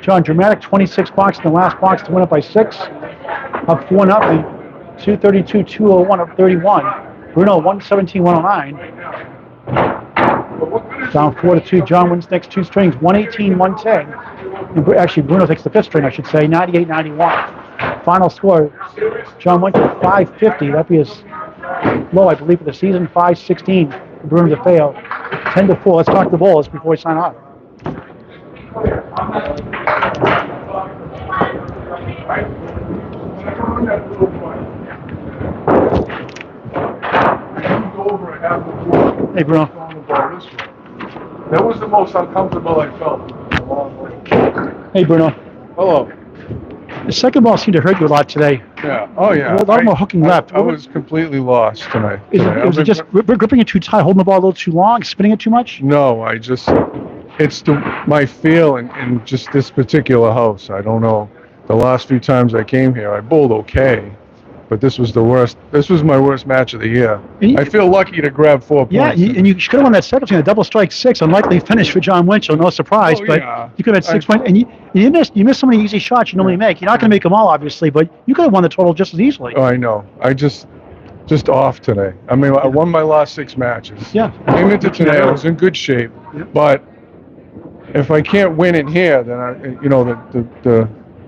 S1: Jon, dramatic 26 box in the last box to win it by 6. Up 4-0. 232-201 up 31. Bruno 117-109. Down 4-2. Jon wins next 2 strings. 118-110. And actually, Bruno takes the 5th string, I should say. 98-91. Final score, Jon went to 550. That'd be his low, I believe, for the season. 516 for Bruno DeFeo. 10-4. Let's talk the bowls before we sign off. Hey, Bruno.
S2: That was the most uncomfortable I felt in a long way.
S1: Hey, Bruno.
S2: Hello.
S1: The second ball seemed to hurt you a lot today.
S2: Yeah. Oh, yeah.
S1: A lot more hooking left.
S2: I was completely lost tonight.
S1: Was it just gripping it too tight, holding the ball a little too long, spinning it too much?
S2: No, it's my feel in just this particular house. I don't know. The last few times I came here, I bowled okay, but this was the worst. This was my worst match of the year. I feel lucky to grab 4 points.
S1: Yeah, and you should have won that second string, a double strike 6. Unlikely finish for Jon Winchell, no surprise. But yeah. You could have had 6 points, and you missed so many easy shots you normally make. You're not going to make them all, obviously, but you could have won the total just as easily.
S2: Oh, I know. I just off today. I mean, I won my last 6 matches.
S1: Yeah.
S2: Came into today, I was in good shape, but if I can't win it here, then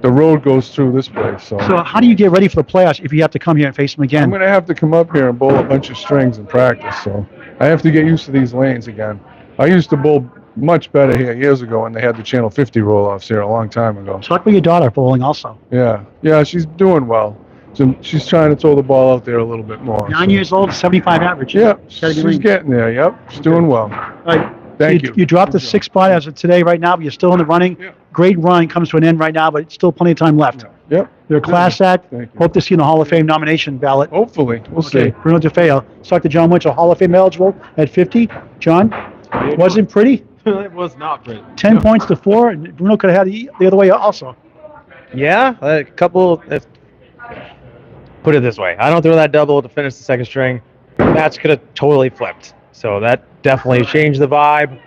S2: the road goes through this place. So
S1: how do you get ready for the playoffs if you have to come here and face them again?
S2: I'm going to have to come up here and bowl a bunch of strings in practice. So I have to get used to these lanes again. I used to bowl much better here years ago when they had the Channel 50 roll-offs here a long time ago.
S1: Talk about your daughter bowling also.
S2: Yeah, she's doing well. So she's trying to throw the ball out there a little bit more.
S1: 9 years old, 75 average.
S2: Yeah, she's getting there. Yep, she's doing well.
S1: All right.
S2: Thank you.
S1: You dropped the 6th spot as of today right now, but you're still in the running.
S2: Yeah.
S1: Great run comes to an end right now, but still plenty of time left.
S2: Yep.
S1: You're a class act.
S2: Thank you.
S1: Hope to see you in the Hall of Fame nomination ballot.
S2: Hopefully. We'll see.
S1: Bruno DeFeo. Let's talk to Jon Winchell, Hall of Fame eligible at 50. Jon, wasn't pretty?
S4: It was not pretty.
S1: 10 points to 4, and Bruno could have had the other way also.
S4: Yeah, a couple. Put it this way: I don't throw that double to finish the 2nd string. The match could have totally flipped. So that definitely changed the vibe.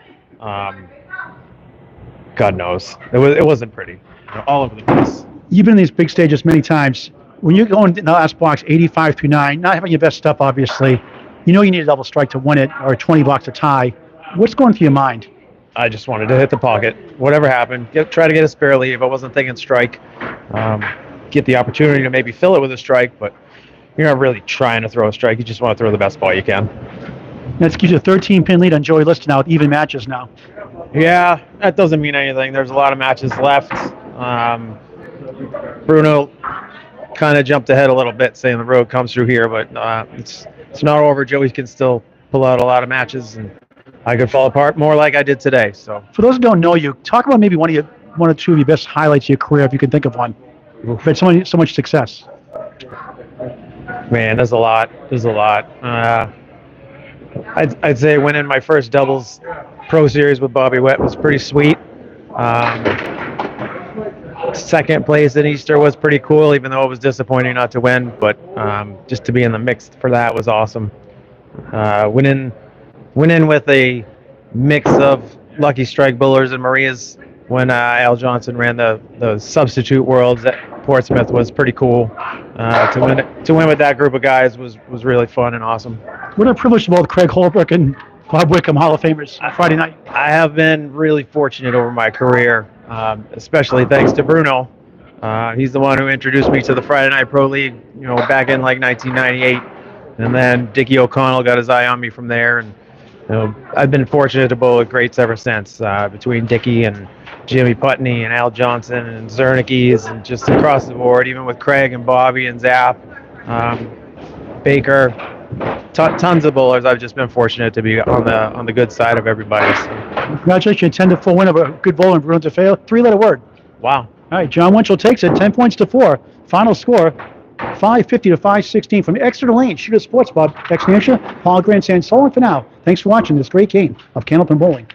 S4: God knows, it wasn't pretty. All over the place.
S1: You've been in these big stages many times. When you're going in the last box, 85 through 9, not having your best stuff, obviously, you know you need a double strike to win it, or a 20 box to tie. What's going through your mind?
S4: I just wanted to hit the pocket. Whatever happened, try to get a spare leave. I wasn't thinking strike. Get the opportunity to maybe fill it with a strike, but you're not really trying to throw a strike. You just want to throw the best ball you can.
S1: That gives you a 13-pin lead on Joey Lister now with even matches now.
S4: Yeah, that doesn't mean anything. There's a lot of matches left. Bruno kind of jumped ahead a little bit, saying the road comes through here, but it's not over. Joey can still pull out a lot of matches, and I could fall apart more like I did today. So,
S1: For those who don't know you, talk about maybe one or two of your best highlights of your career, if you can think of one. You've had so much success.
S4: man, there's a lot. There's a lot. I'd say winning my first doubles pro series with Bobby Wett was pretty sweet. Second place in Easter was pretty cool, even though it was disappointing not to win. But just to be in the mix for that was awesome. Winning with a mix of Lucky Strike Bullers and Marias when Al Johnson ran the substitute worlds at Portsmouth was pretty cool. To win with that group of guys was really fun and awesome.
S1: What a privilege to both Craig Holbrook and Bob Wickham, Hall of Famers, on Friday night.
S4: I have been really fortunate over my career, especially thanks to Bruno. He's the one who introduced me to the Friday Night Pro League, back in like 1998. And then Dickie O'Connell got his eye on me from there. And I've been fortunate to bowl with greats ever since, between Dickie and Jimmy Putney and Al Johnson and Zernicke's and just across the board, even with Craig and Bobby and Zapp, Baker, tons of bowlers. I've just been fortunate to be on the good side of everybody. So.
S1: Congratulations, 10-4 win over a good bowler in Bruno DeFeo. 3-letter word.
S4: Wow.
S1: All right, Jon Winchell takes it, 10 points to 4. Final score, 550 to 516 from Exeter Lane, Shooter Sports Bar, Ex New Hampshire, Paul Grandstand. So long for now. Thanks for watching this great game of Candlepin Bowling.